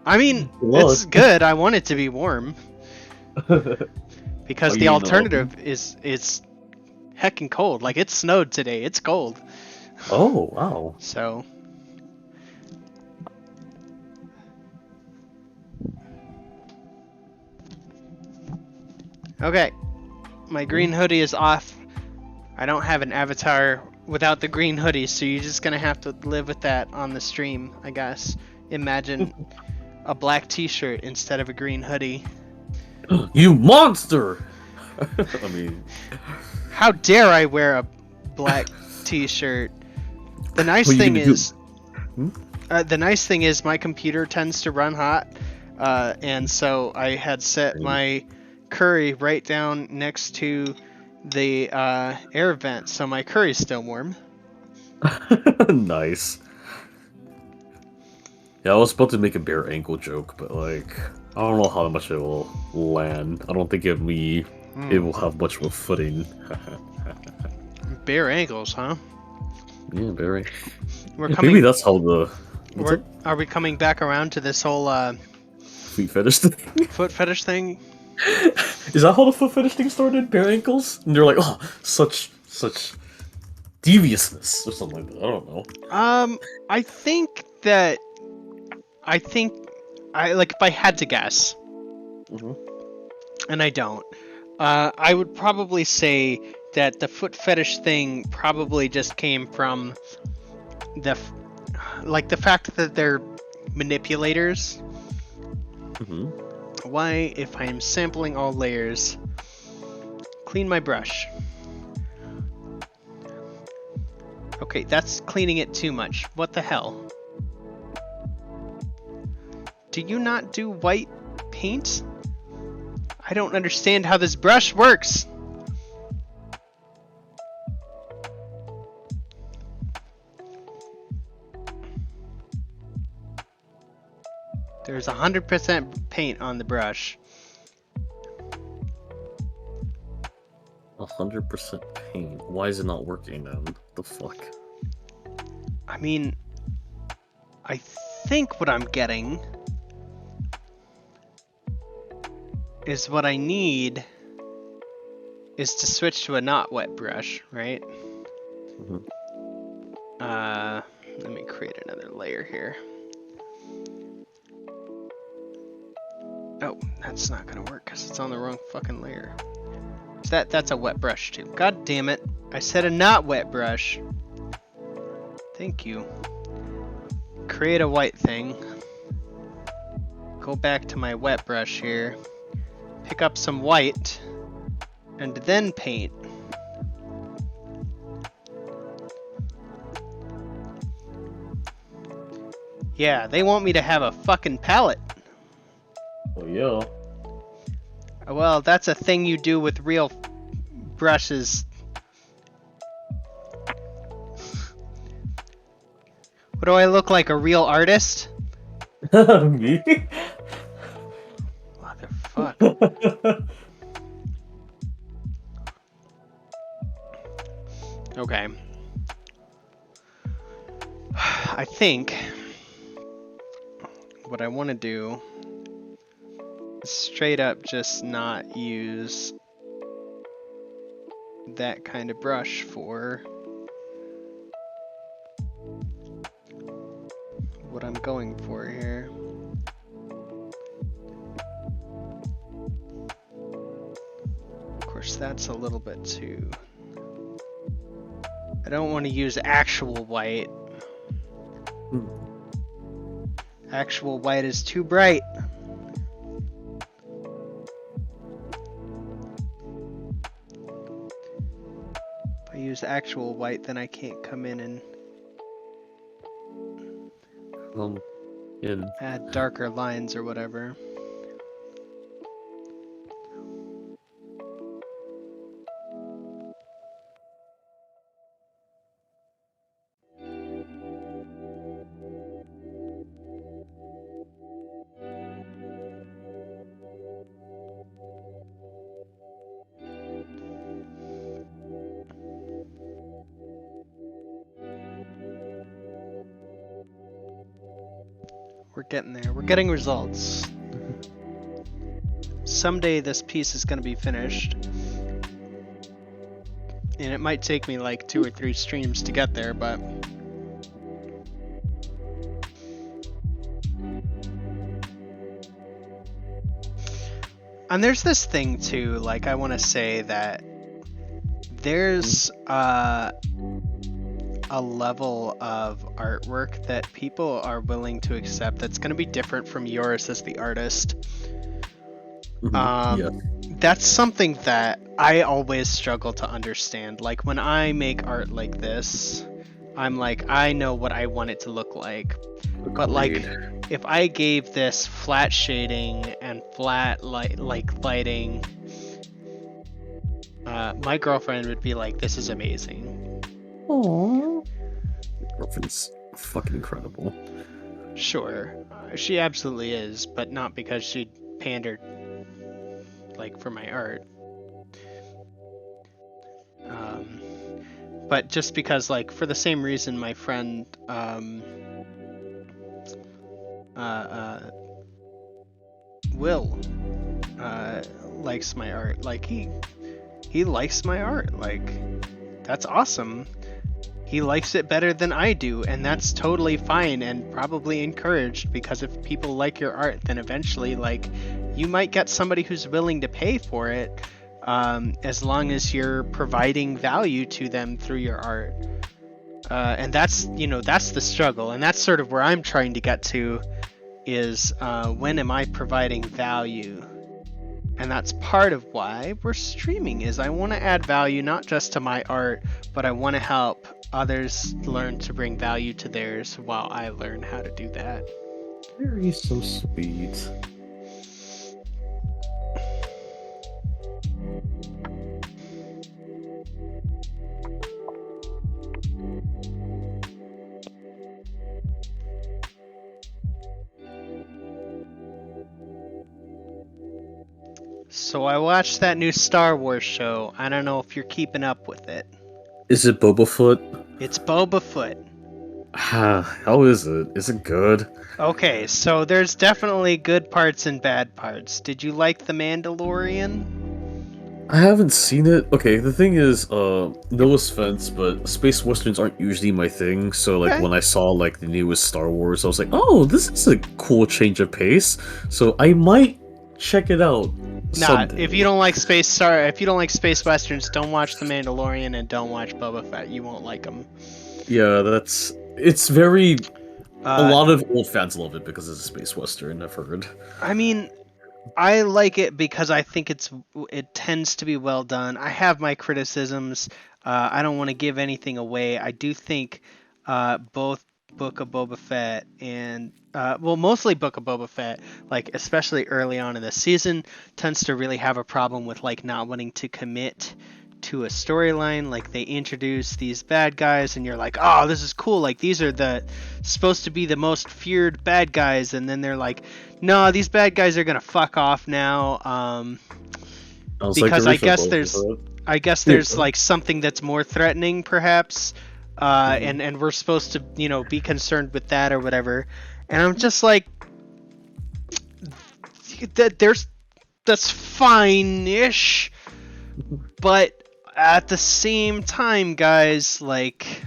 I mean, it's
Look.
good. I want it to be warm
Are
because the
you in the oven?
alternative is it's heckin' cold. Like it snowed today. It's cold.
Oh wow.
So okay, my green hoodie is off. I don't have an avatar without the green hoodie, so you're just gonna have to live with that on the stream, I guess. Imagine a black t-shirt instead of a green hoodie.
You monster! I mean,
How dare I wear a black t-shirt? The
what
nice
are you
thing
gonna do?
is,
Hmm?
my computer tends to run hot, and so I had set my curry right down next to the air vent, so my curry's still warm.
Nice. Yeah, I was about to make a bare ankle joke, but like, I don't know how much it will land. I don't think it will have much of a footing.
Bare ankles, huh?
Yeah, very.
We're
Maybe
coming.
that's how the what's
We're
up?
are we coming back around to this whole
Feet fetish thing.
foot fetish thing?
Is that how the foot fetish thing started? Bare ankles? And they're like, oh, such deviousness or something like that. I don't know.
I think that I think I like if I had to guess,
Hmm.
and I don't. I would probably say that the foot fetish thing probably just came from the fact that they're manipulators.
Hmm.
Why, if I am sampling all layers, clean my brush. Okay, that's cleaning it too much. What the hell? Do you not do white paint? I don't understand how this brush works. There's 100% paint on the brush.
100% paint. Why is it not working then? The fuck?
I mean, I think what I'm getting is what I need is to switch to a not wet brush, right?
Hmm.
Let me create another layer here. Oh, that's not gonna work because it's on the wrong fucking layer. That's a wet brush too. God damn it. I said a not wet brush. Thank you. create a white thing. Go back to my wet brush here. Pick up some white. And then paint. Yeah, they want me to have a fucking palette.
Oh yeah.
Well, that's a thing you do with real brushes. What do I look like, a real artist?
Me?
Motherfucker. Okay. I think what I want to do is straight up just not use that kind of brush for what I'm going for here. Of course, that's a little bit too... I don't want to use actual white. Actual white is too bright. If I use actual white, then I can't come in and add darker lines or whatever. We're getting there. We're getting results. Someday this piece is going to be finished. And it might take me like 2 or 3 streams to get there, but... And there's this thing too, like I want to say that there's a level of artwork that people are willing to accept that's going to be different from yours as the artist.
Yeah.
That's something that I always struggle to understand. Like when I make art like this, I'm like, I know what I want it to look like. But like, if I gave this flat shading and flat lighting, my girlfriend would be like, "This is amazing."
Aww. Girlfriend's fucking incredible.
Sure, she absolutely is, but not because she pandered, like, for my art. But just because, like, for the same reason my friend, Will, likes my art. Like, he likes my art. Like, that's awesome. He likes it better than I do, and that's totally fine and probably encouraged, because if people like your art, then eventually, like, you might get somebody who's willing to pay for it, as long as you're providing value to them through your art. And that's, you know, that's the struggle, and that's sort of where I'm trying to get to, is when am I providing value? And that's part of why we're streaming, is I want to add value not just to my art, but I want to help others learn to bring value to theirs while I learn how to do that.
Very so sweet.
So I watched that new Star Wars show. I don't know if you're keeping up with it.
Is it Boba Fett?
It's Boba Fett.
How is it? Is it good?
Okay, so there's definitely good parts and bad parts. Did you like The Mandalorian?
I haven't seen it. Okay, the thing is, no offense, but space westerns aren't usually my thing. So, like,
Okay.
when I saw, like, the newest Star Wars, I was like, oh, this is a cool change of pace. So I might check it out someday.
If you don't like space westerns, don't watch The Mandalorian and don't watch Boba Fett. You won't like them.
Yeah, it's very A
Uh,
lot of old fans love it because it's a space western, I've heard.
I mean, I like it because I think it tends to be well done. I have my criticisms. I don't want to give anything away. I do think both Book of Boba Fett and well, mostly Book of Boba Fett, like especially early on in the season, tends to really have a problem with like not wanting to commit to a storyline. Like they introduce these bad guys, and you're like, oh, this is cool. Like these are the supposed to be the most feared bad guys, and then they're like, no, these bad guys are gonna fuck off now.
I was like, the
Because
original goal for that.
I guess
Yeah.
there's like something that's more threatening, perhaps,
Mhm.
and we're supposed to be concerned with that or whatever. And I'm just like, there's that's fine-ish, but at the same time, guys, like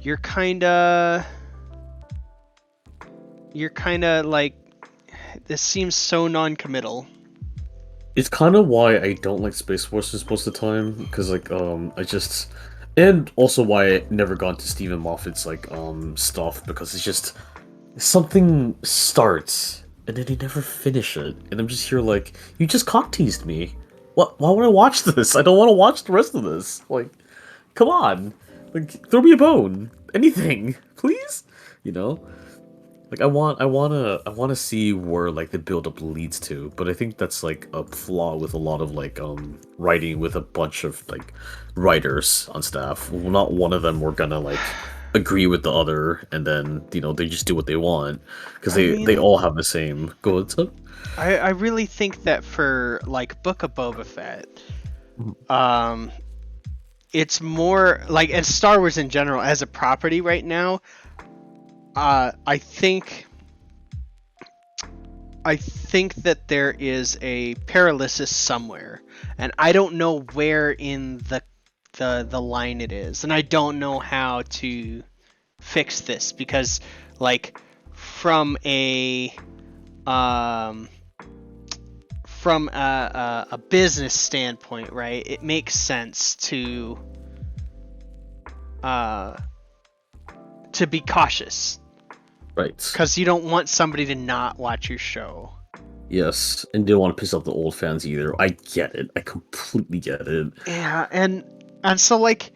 you're kind of like this seems so non-committal.
It's kind of why I don't like Space Forces most of the time, because like I just, and also why I never got into Stephen Moffat's like stuff, because it's just something starts and then they never finish it, and I'm just here like, you just cock teased me. What? Why would I watch this? I don't want to watch the rest of this. Like, come on, like throw me a bone, anything, please. You know. Like I wanna see where like the build up leads to, but I think that's like a flaw with a lot of like writing with a bunch of like writers on staff. Well, not one of them were gonna like agree with the other, and then they just do what they want because
I
they
mean,
all have the same go.
I really think that for like Book of Boba Fett,
Mhm.
um, it's more like, and Star Wars in general as a property right now. I think that there is a paralysis somewhere, and I don't know where in the line it is, and I don't know how to fix this because, like, from a um from a business standpoint, right? It makes sense uh to be cautious
Right.
because you don't want somebody to not watch your show.
Yes, and didn't want to piss off the old fans either. I get it. I completely get it.
Yeah, and so like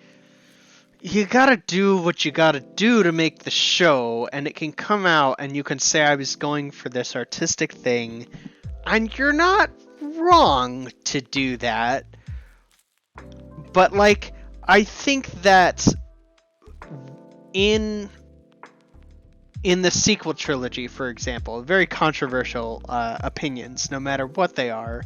you gotta do what you gotta do to make the show, and it can come out and you can say I was going for this artistic thing, and you're not wrong to do that. But like I think that in in the sequel trilogy, for example, very controversial opinions, no matter what they are.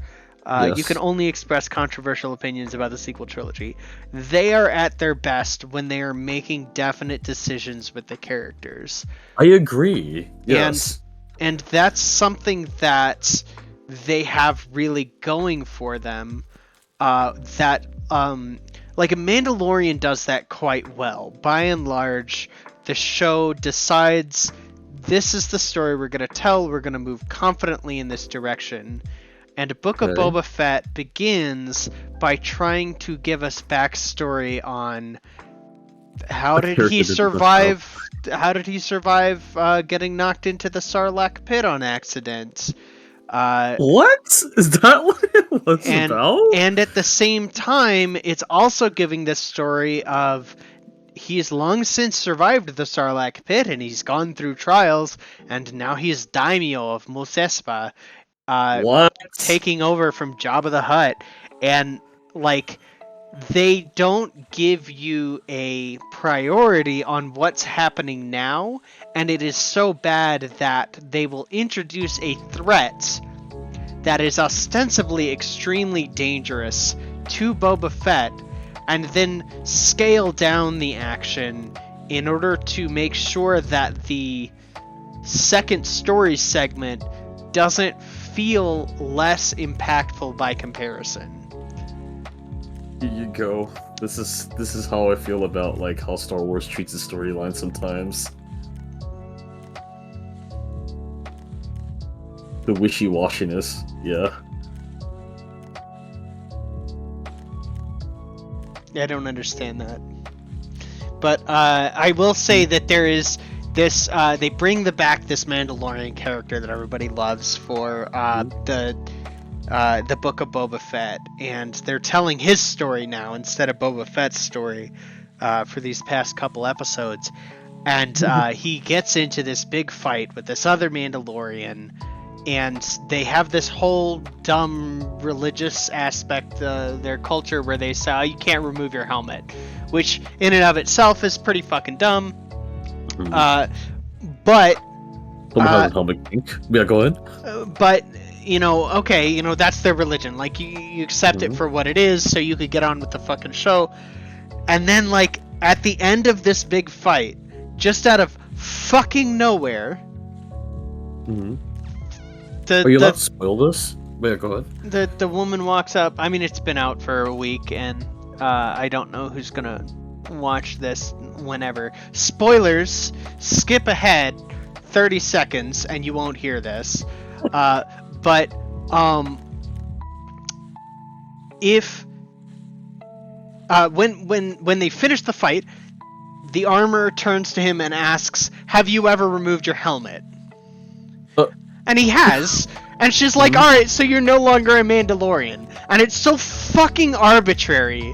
You can
Yes,
only express controversial opinions about the sequel trilogy. They are at their best when they are making definite decisions with the characters,
I agree.
and
Yes.
that's something that they have really going for them. That like a Mandalorian does that quite well. By and large, the show decides this is the story we're going to tell. We're going to move confidently in this direction. And Book of
Okay.
Boba Fett begins by trying to give us backstory on how
A
did he
character that did mess up.
survive. How did he survive getting knocked into the Sarlacc pit on accident? Uh,
What? Is that what it was
and
about?
and at the same time, it's also giving this story of he's long since survived the Sarlacc pit and he's gone through trials, and now he's daimyo of Mos Espa, uh,
What?
taking over from Jabba the Hutt, and like they don't give you a priority on what's happening now, and it is so bad that they will introduce a threat that is ostensibly extremely dangerous to Boba Fett and then scale down the action in order to make sure that the second story segment doesn't feel less impactful by comparison.
Here you go. This is how I feel about like how Star Wars treats the storyline sometimes. The wishy-washiness. Yeah.
I don't understand that. But I will say that this they bring back this Mandalorian character that everybody loves for the Book of Boba Fett, and they're telling his story now instead of Boba Fett's story for these past couple episodes. And he gets into this big fight with this other Mandalorian, and they have this whole dumb religious aspect their culture where they say, oh, you can't remove your helmet, which in and of itself is pretty fucking dumb. But
Someone has a helmet kink. Yeah, go ahead.
but okay, that's their religion. Like you accept it for what it is, so you could get on with the fucking show. And then like at the end of this big fight, just out of fucking nowhere,
Are you allowed to spoil this? Yeah, go ahead.
The woman walks up. I mean, it's been out for a week, and I don't know who's gonna watch this whenever. Spoilers. Skip ahead 30 seconds, and you won't hear this. But if when they finish the fight, the armor turns to him and asks, "Have you ever removed your helmet?" And he has. And she's like, "Alright, so you're no longer a Mandalorian." And it's so fucking arbitrary.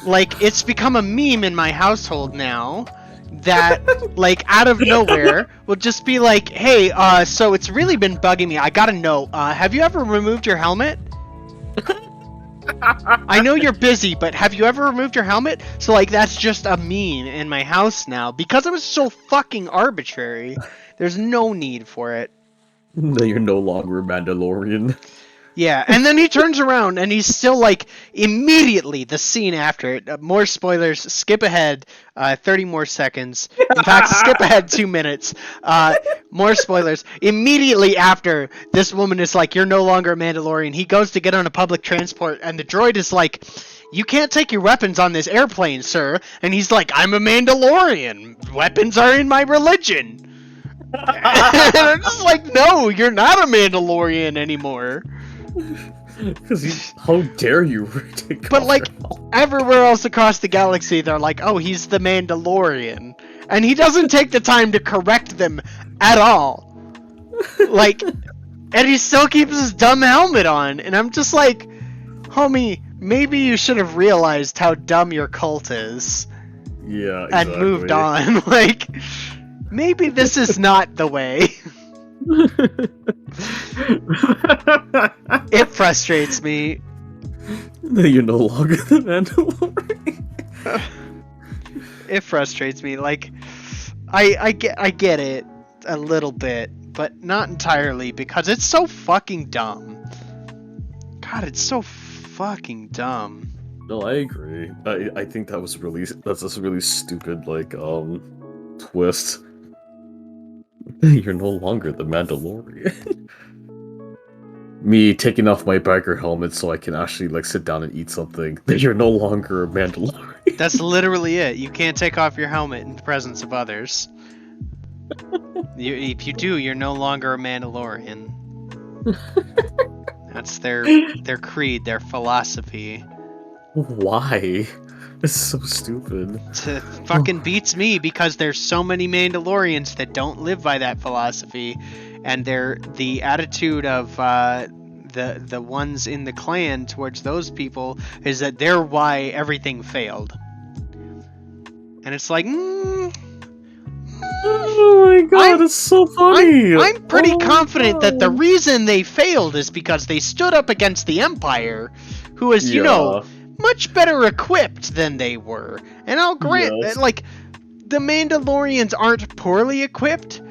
Like, it's become a meme in my household now that, like, out of nowhere, will just be like, "Hey, so it's really been bugging me. I gotta know, have you ever removed your helmet? I know you're busy, but have you ever removed your helmet?" So, like, that's just a meme in my house now. Because it was so fucking arbitrary, there's no need for it.
No, you're no longer a Mandalorian.
Yeah, and then he turns around and he's still like immediately the scene after it. More spoilers. Skip ahead 30 more seconds. In fact, skip ahead 2 minutes. More spoilers. Immediately after this woman is like, "You're no longer a Mandalorian," he goes to get on a public transport and the droid is like, "You can't take your weapons on this airplane, sir." And he's like, "I'm a Mandalorian. Weapons are in my religion." And I'm just like, "No, you're not a Mandalorian anymore."
Because how dare you take
But
off
like
your helmet?
everywhere else across the galaxy, they're like, "Oh, he's the Mandalorian," and he doesn't take the time to correct them at all. Like, and he still keeps his dumb helmet on, and I'm just like, "Homie, maybe you should have realized how dumb your cult is
Yeah, exactly.
and moved on." Like, maybe this is not the way. It frustrates me.
You're no longer the Mandalorian.
It frustrates me. Like, I get it a little bit, but not entirely because it's so fucking dumb. God, it's so fucking dumb.
No, I agree. I think that's just a really stupid twist. You're no longer the Mandalorian. Me taking off my biker helmet so I can actually like sit down and eat something. You're no longer a Mandalorian.
That's literally it. You can't take off your helmet in the presence of others. If you do, you're no longer a Mandalorian. That's their creed, their philosophy.
Why? It's so stupid.
It fucking beats me because there's so many Mandalorians that don't live by that philosophy, and the attitude of the ones in the clan towards those people is that they're why everything failed. And it's like,
oh my god, it's so funny!
I'm pretty confident that the reason they failed is because they stood up against the Empire, who is, much better equipped than they were. And I'll grant that, like, the Mandalorians aren't poorly equipped,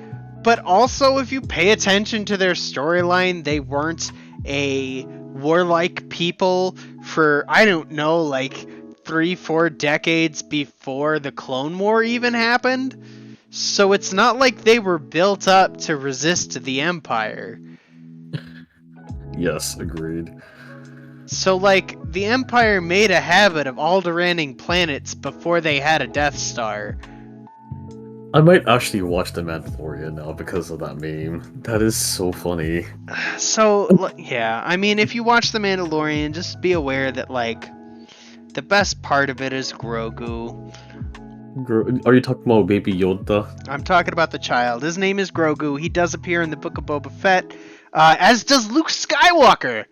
but also if you pay attention to their storyline, they weren't a warlike people for, I don't know, like 3-4 decades before the Clone War even happened. So it's not like they were built up to resist the Empire.
Yes, agreed.
So, like, the Empire made a habit of Alderaning planets before they had a Death Star.
I might actually watch The Mandalorian now because of that meme. That is so funny.
So, yeah, I mean, if you watch The Mandalorian, just be aware that, like, the best part of it is Grogu.
Are you talking about Baby Yoda?
I'm talking about the child. His name is Grogu. He does appear in the Book of Boba Fett, as does Luke Skywalker.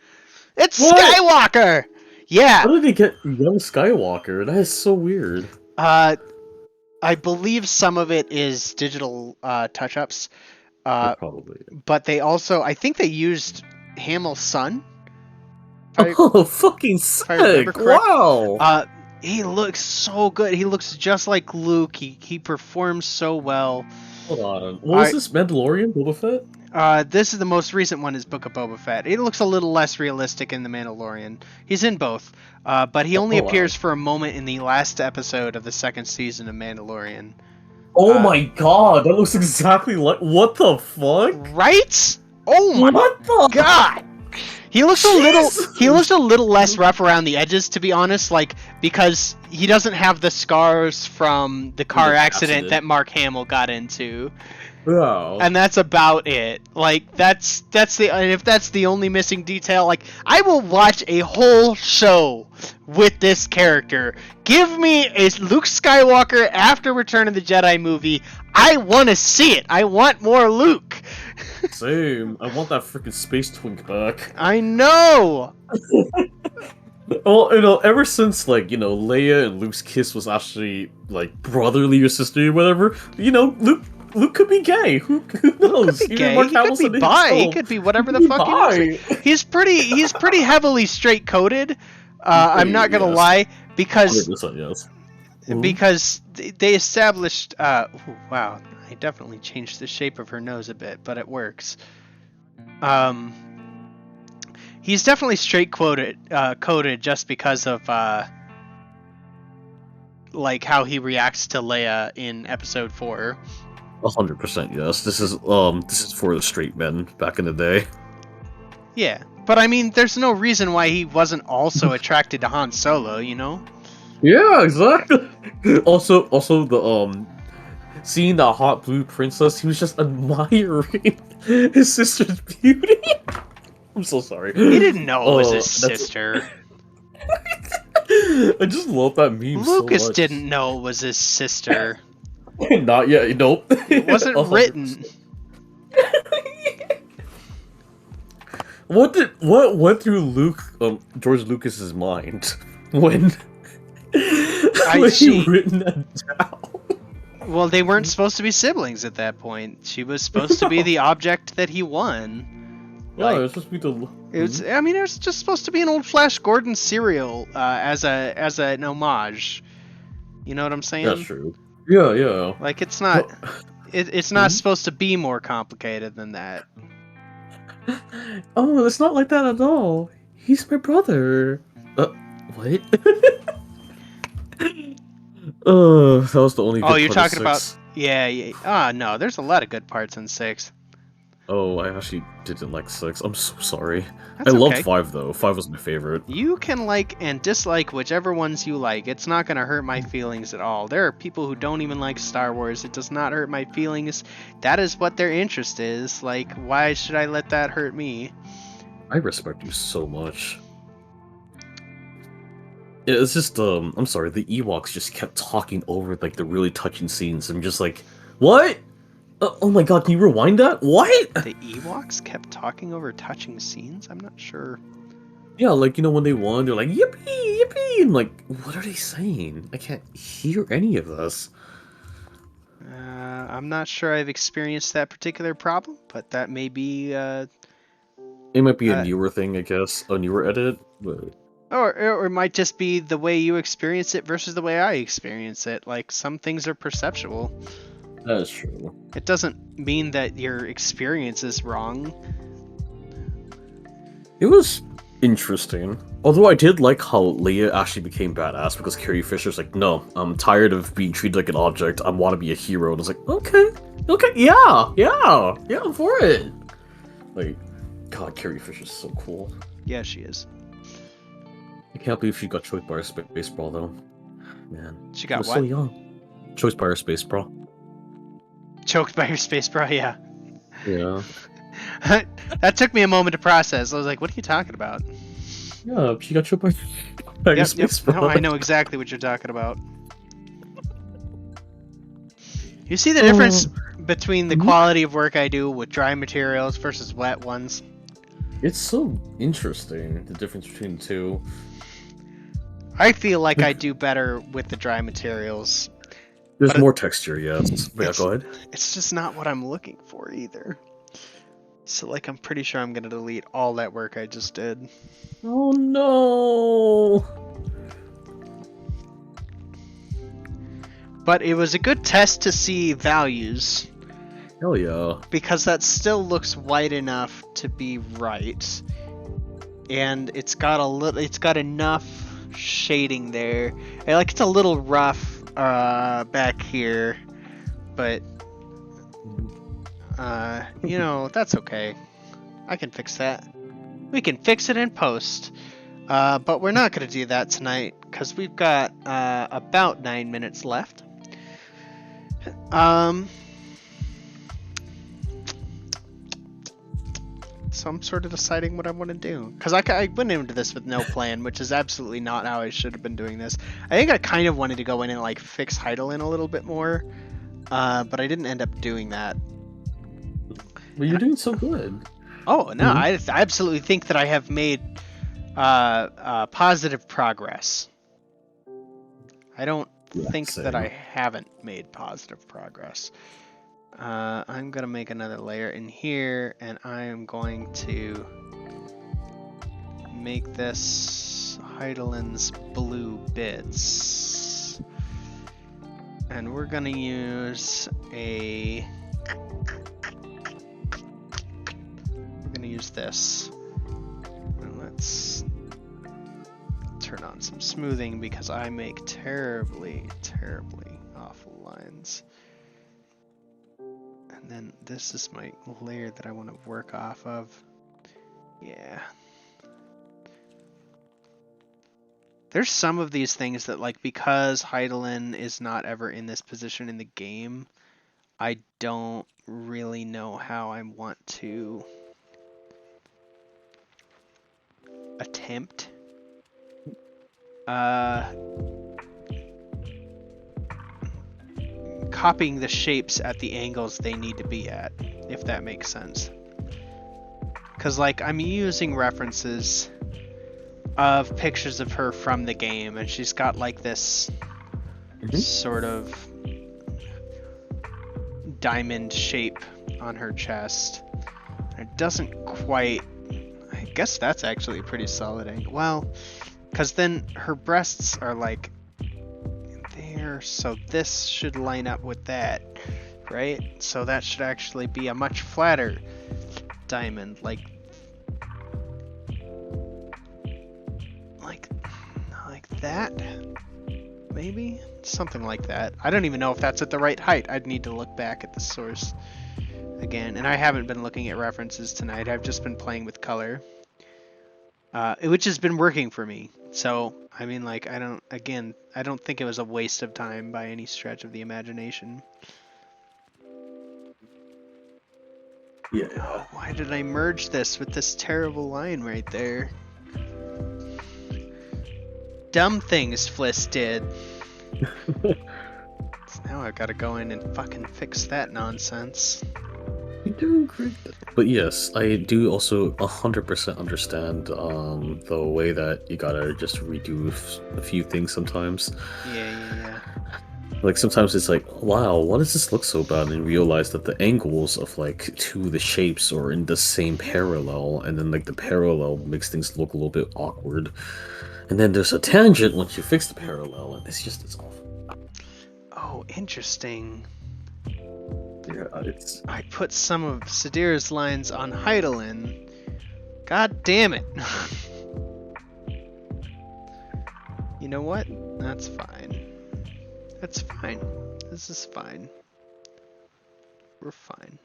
It's
What?
Skywalker! Yeah.
How did they get young Skywalker? That is so weird.
I believe some of it is digital touch-ups,
Yeah, probably.
but I think they used Hamill's son.
Oh, fucking
If I remember
sick!
correct.
Wow.
He looks so good. He looks just like Luke. He performs so well.
Hold on. What was this Mandalorian Boba Fett?
This is the most recent one, is Book of Boba Fett. It looks a little less realistic in The Mandalorian. He's in both, but he only appears for a moment in the last episode of the second season of Mandalorian.
Oh my god, that looks exactly like. What the fuck?
Right? Oh my god! He looks a little less rough around the edges, to be honest, like, because he doesn't have the scars from the car accident that Mark Hamill got into.
Wow.
And that's about it. Like, and if that's the only missing detail, like, I will watch a whole show with this character. Give me a Luke Skywalker after Return of the Jedi movie. I want to see it. I want more Luke.
Same. I want that freaking space twink back.
I know.
Well, ever since, like, Leia and Luke's kiss was actually, like, brotherly or sisterly or whatever, Luke could be gay. Who knows?
He could be gay. He could be bi. He could be whatever the fuck he wants. He's pretty heavily straight coded. I'm not gonna lie, because
100%, yes.
Because they established. Wow, I definitely changed the shape of her nose a bit, but it works. He's definitely straight coded just because of like how he reacts to Leia in Episode 4.
100%, yes. This is for the straight men back in the day.
Yeah, but I mean, there's no reason why he wasn't also attracted to Han Solo, you know?
Yeah, exactly. Also the seeing the hot blue princess, he was just admiring his sister's beauty. I'm so sorry.
He didn't know it was his sister.
I just love that meme
Lucas
so much.
didn't know it was his sister.
Not yet, nope.
It wasn't 100%. Written.
What went through George Lucas's mind when he written that down?
Well, they weren't supposed to be siblings at that point. She was supposed to be the object that he won.
Yeah, it was supposed to be the.
It was. I mean, it was just supposed to be an old Flash Gordon cereal as an homage. You know what I'm saying?
That's true. Yeah.
Like, it's not. It's not supposed to be more complicated than that.
Oh, it's not like that at all. He's my brother. What? That was the only.
Oh, you're talking about. Yeah. No, there's a lot of good parts in 6.
Oh, I actually didn't like 6. I'm so sorry.
That's
I loved
okay.
5 though. 5 was my favorite.
You can like and dislike whichever ones you like. It's not gonna hurt my feelings at all. There are people who don't even like Star Wars. It does not hurt my feelings. That is what their interest is. Like, why should I let that hurt me?
I respect you so much. Yeah, it's just I'm sorry, the Ewoks just kept talking over like the really touching scenes. I'm just like, what? Oh my god, can you rewind that? What?
The Ewoks kept talking over touching scenes? I'm not sure.
Yeah, like, when they won, they're like, yippee, yippee! And like, what are they saying? I can't hear any of this.
I'm not sure I've experienced that particular problem, but that may be,
It might be a newer thing, I guess. A newer edit, but...
Or it might just be the way you experience it versus the way I experience it. Like, some things are perceptual.
That is true.
It doesn't mean that your experience is wrong.
It was interesting. Although I did like how Leia actually became badass because Carrie Fisher's like, no, I'm tired of being treated like an object. I want to be a hero. And I was like, okay, yeah, I'm for it. Like, God, Carrie Fisher's so cool.
Yeah, she is.
I can't believe she got choked by her space bra, though. Man.
She got what?
So young. Choked by her space bra.
Choked by her space bra, yeah.
Yeah.
That took me a moment to process. I was like, what are you talking about?
Yeah, she got choked by her space bra.
No, I know exactly what you're talking about. You see the difference
Oh,
between the
mhm.
quality of work I do with dry materials versus wet ones?
It's so interesting, the difference between the two.
I feel like I
Like,
do better with the dry materials,
there's
but
more texture, yes. But yeah,
it's
go ahead.
it's just not what I'm looking for either. So like I'm pretty sure I'm gonna delete all that work I just did.
Oh no!
But it was a good test to see values
Hell yeah.
because that still looks white enough to be right. And it's got enough shading there. And like it's a little rough back here, but you know, that's okay. I can fix that. We can fix it in post. But we're not going to do that tonight because we've got about 9 minutes left. So I'm sort of deciding what I want to do. Because I went into this with no plan, which is absolutely not how I should have been doing this. I think I kind of wanted to go in and like fix Heidelin a little bit more, but I didn't end up doing that.
But you're doing so good.
Oh, no,
Mhm.
I absolutely think that I have made positive progress. I don't
Yeah,
think that I
same.
haven't made positive progress. I'm gonna make another layer in here, and I am going to make this Heidelin's blue bits. And we're gonna use this. And let's turn on some smoothing because I make terribly awful lines. And then this is my layer that I want to work off of. Yeah. There's some of these things that, like, because Heidelin is not ever in this position in the game, I don't really know how I want to attempt copying the shapes at the angles they need to be at, if that makes sense. Because, like, I'm using references of pictures of her from the game, and she's got, like, this sort of diamond shape on her chest. It doesn't quite... I guess that's actually a pretty solid angle. Well, because then her breasts are, like, there, so this should line up with that, right? So that should actually be a much flatter diamond, like that, maybe? Something like that. I don't even know if that's at the right height. I'd need to look back at the source again, and I haven't been looking at references tonight. I've just been playing with color, which has been working for me. So, I mean, like, I don't think it was a waste of time by any stretch of the imagination.
Yeah.
Oh, why did I merge this with this terrible line right there? Dumb things Fliss did. So now I've got to go in and fucking fix that nonsense.
You're doing great. But yes, I do also 100% understand the way that you gotta just redo a few things sometimes.
Yeah.
Like sometimes it's like, wow, why does this look so bad? And you realize that the angles of like two of the shapes are in the same parallel, and then like the parallel makes things look a little bit awkward. And then there's a tangent once you fix the parallel, and it's awful.
Oh, interesting.
Yeah, it's
I put some of Sadir's lines on Heidelin. God damn it. You know what? That's fine. That's fine. This is fine. We're fine.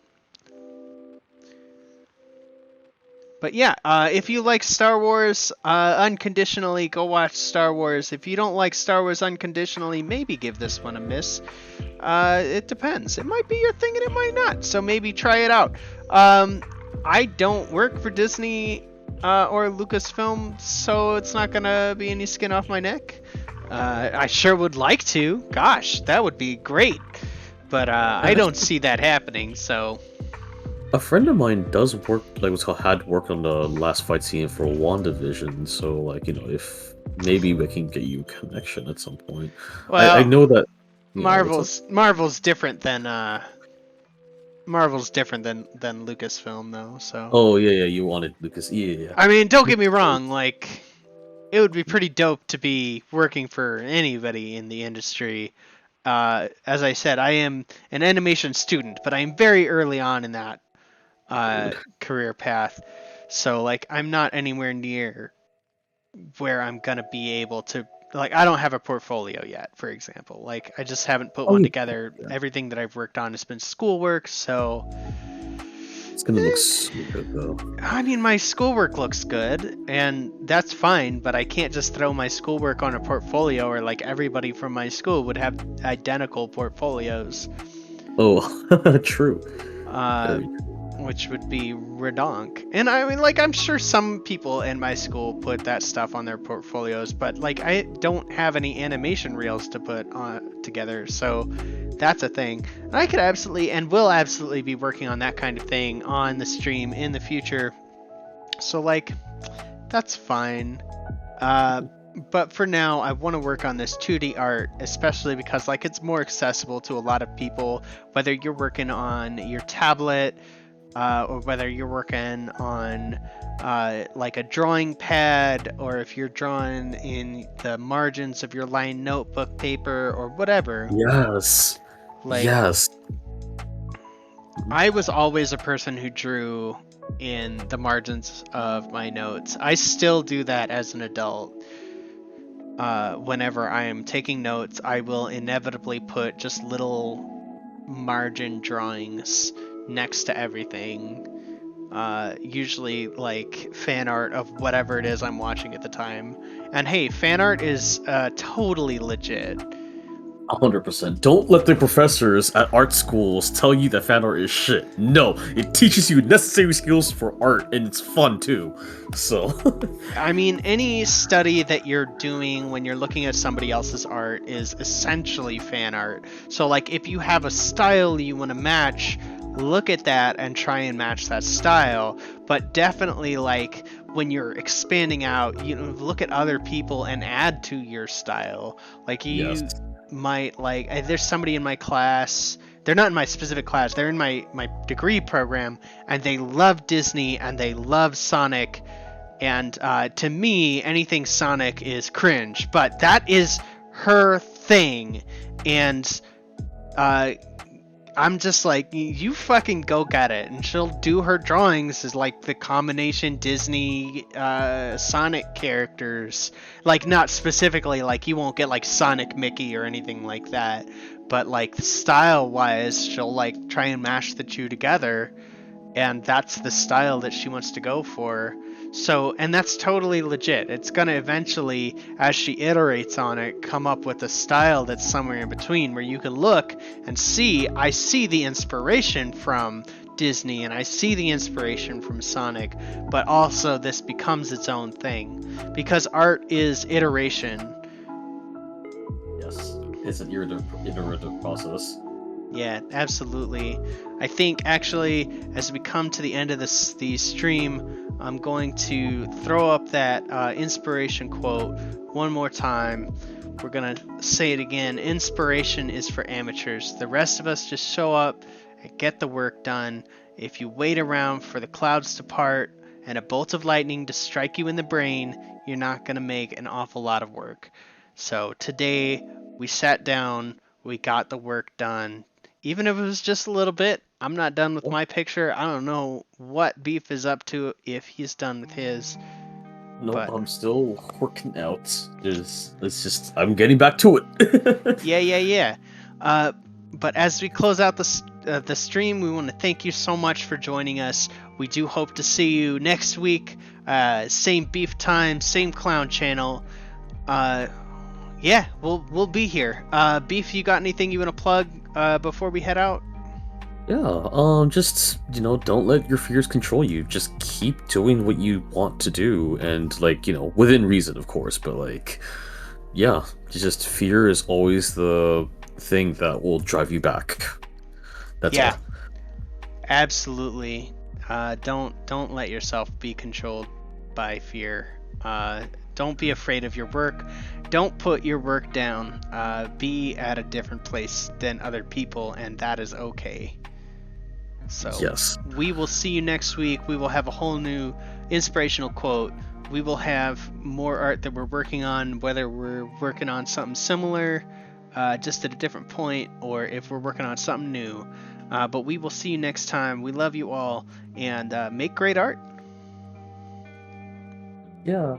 But yeah, if you like Star Wars unconditionally, go watch Star Wars. If you don't like Star Wars unconditionally, maybe give this one a miss. It depends. It might be your thing and it might not. So maybe try it out. I don't work for Disney or Lucasfilm, so it's not gonna be any skin off my neck. I sure would like to. Gosh, that would be great. But I don't
Actually,
see that happening. So
a friend of mine does work, like, had worked on the last fight scene for WandaVision, so, like, if maybe we can get you a connection at some point. I
well,
know that, yeah, what's up?
Marvel's different than Lucasfilm though. So
Oh, yeah, yeah, you wanted Lucas. Yeah, yeah, yeah.
I mean, don't get me
Lucas
wrong.
works.
Like, it would be pretty dope to be working for anybody in the industry. As I said, I am an animation student, but I am very early on in that
Word.
career path. So like, I'm not anywhere near where I'm gonna be able to. Like, I don't have a portfolio yet, for example. Like, I just haven't put
Oh,
one
yeah,
together.
yeah.
Everything that I've worked on has been schoolwork, so
It's gonna look
eh,
so good, though.
I mean, my schoolwork looks good, and that's fine, but I can't just throw my schoolwork on a portfolio, or like everybody from my school would have identical portfolios,
Oh, true.
uh,
Very true.
which would be redonk. And I mean, like, I'm sure some people in my school put that stuff on their portfolios, but like, I don't have any animation reels to put on together, so that's a thing. And I could absolutely and will absolutely be working on that kind of thing on the stream in the future. So like, that's fine. Uh, but for now, I want to work on this 2D art, especially because like it's more accessible to a lot of people, whether you're working on your tablet, or whether you're working on like a drawing pad, or if you're drawing in the margins of your line notebook paper or whatever.
Yes.
Like,
Yes.
I was always a person who drew in the margins of my notes. I still do that as an adult. Whenever I am taking notes, I will inevitably put just little margin drawings next to everything. Usually like fan art of whatever it is I'm watching at the time. And hey, fan art is totally legit.
100%. Don't let the professors at art schools tell you that fan art is shit. No, it teaches you necessary skills for art, and it's fun too. So,
I mean, any study that you're doing when you're looking at somebody else's art is essentially fan art. So, like, if you have a style you want to match, look at that and try and match that style. But definitely, like, when you're expanding out, look at other people and add to your style. Like,
yes.
you might, like, there's somebody in my class. They're not in my specific class, they're in my degree program, and they love Disney and they love Sonic, and to me, anything Sonic is cringe, but that is her thing. And uh, I'm just like, you fucking go get it. And she'll do her drawings as like the combination Disney Sonic characters. Like, not specifically, like, you won't get like Sonic Mickey or anything like that. But like, style wise, she'll like try and mash the two together, and that's the style that she wants to go for. So, and that's totally legit. It's gonna eventually, as she iterates on it, come up with a style that's somewhere in between, where you can look and see, I see the inspiration from Disney and I see the inspiration from Sonic, but also this becomes its own thing. Because art is iteration.
Yes. It's an iterative process.
Yeah, absolutely. I think actually, as we come to the end of the stream, I'm going to throw up that inspiration quote one more time. We're gonna say it again. Inspiration is for amateurs. The rest of us just show up and get the work done. If you wait around for the clouds to part and a bolt of lightning to strike you in the brain, you're not gonna make an awful lot of work. So today we sat down, we got the work done, even if it was just a little bit. I'm not done with my picture. I don't know what Beef is up to, if he's done with his,
Nope,
but
I'm still working out. It's just I'm getting back to it.
yeah. Uh, but as we close out the stream, we want to thank you so much for joining us. We do hope to see you next week. Same Beef time, same Clown channel. Yeah, we'll be here. Beef, you got anything you want to plug before we head out?
Yeah, just, don't let your fears control you. Just keep doing what you want to do, and, like, within reason, of course, but, like, yeah, just fear is always the thing that will drive you back. That's
Yeah,
all.
absolutely. Don't let yourself be controlled by fear. Don't be afraid of your work. Don't put your work down. Be at a different place than other people, and that is okay. So
Yes.
we will see you next week. We will have a whole new inspirational quote. We will have more art that we're working on, whether we're working on something similar, just at a different point, or if we're working on something new. But we will see you next time. We love you all, and make great art.
Yeah.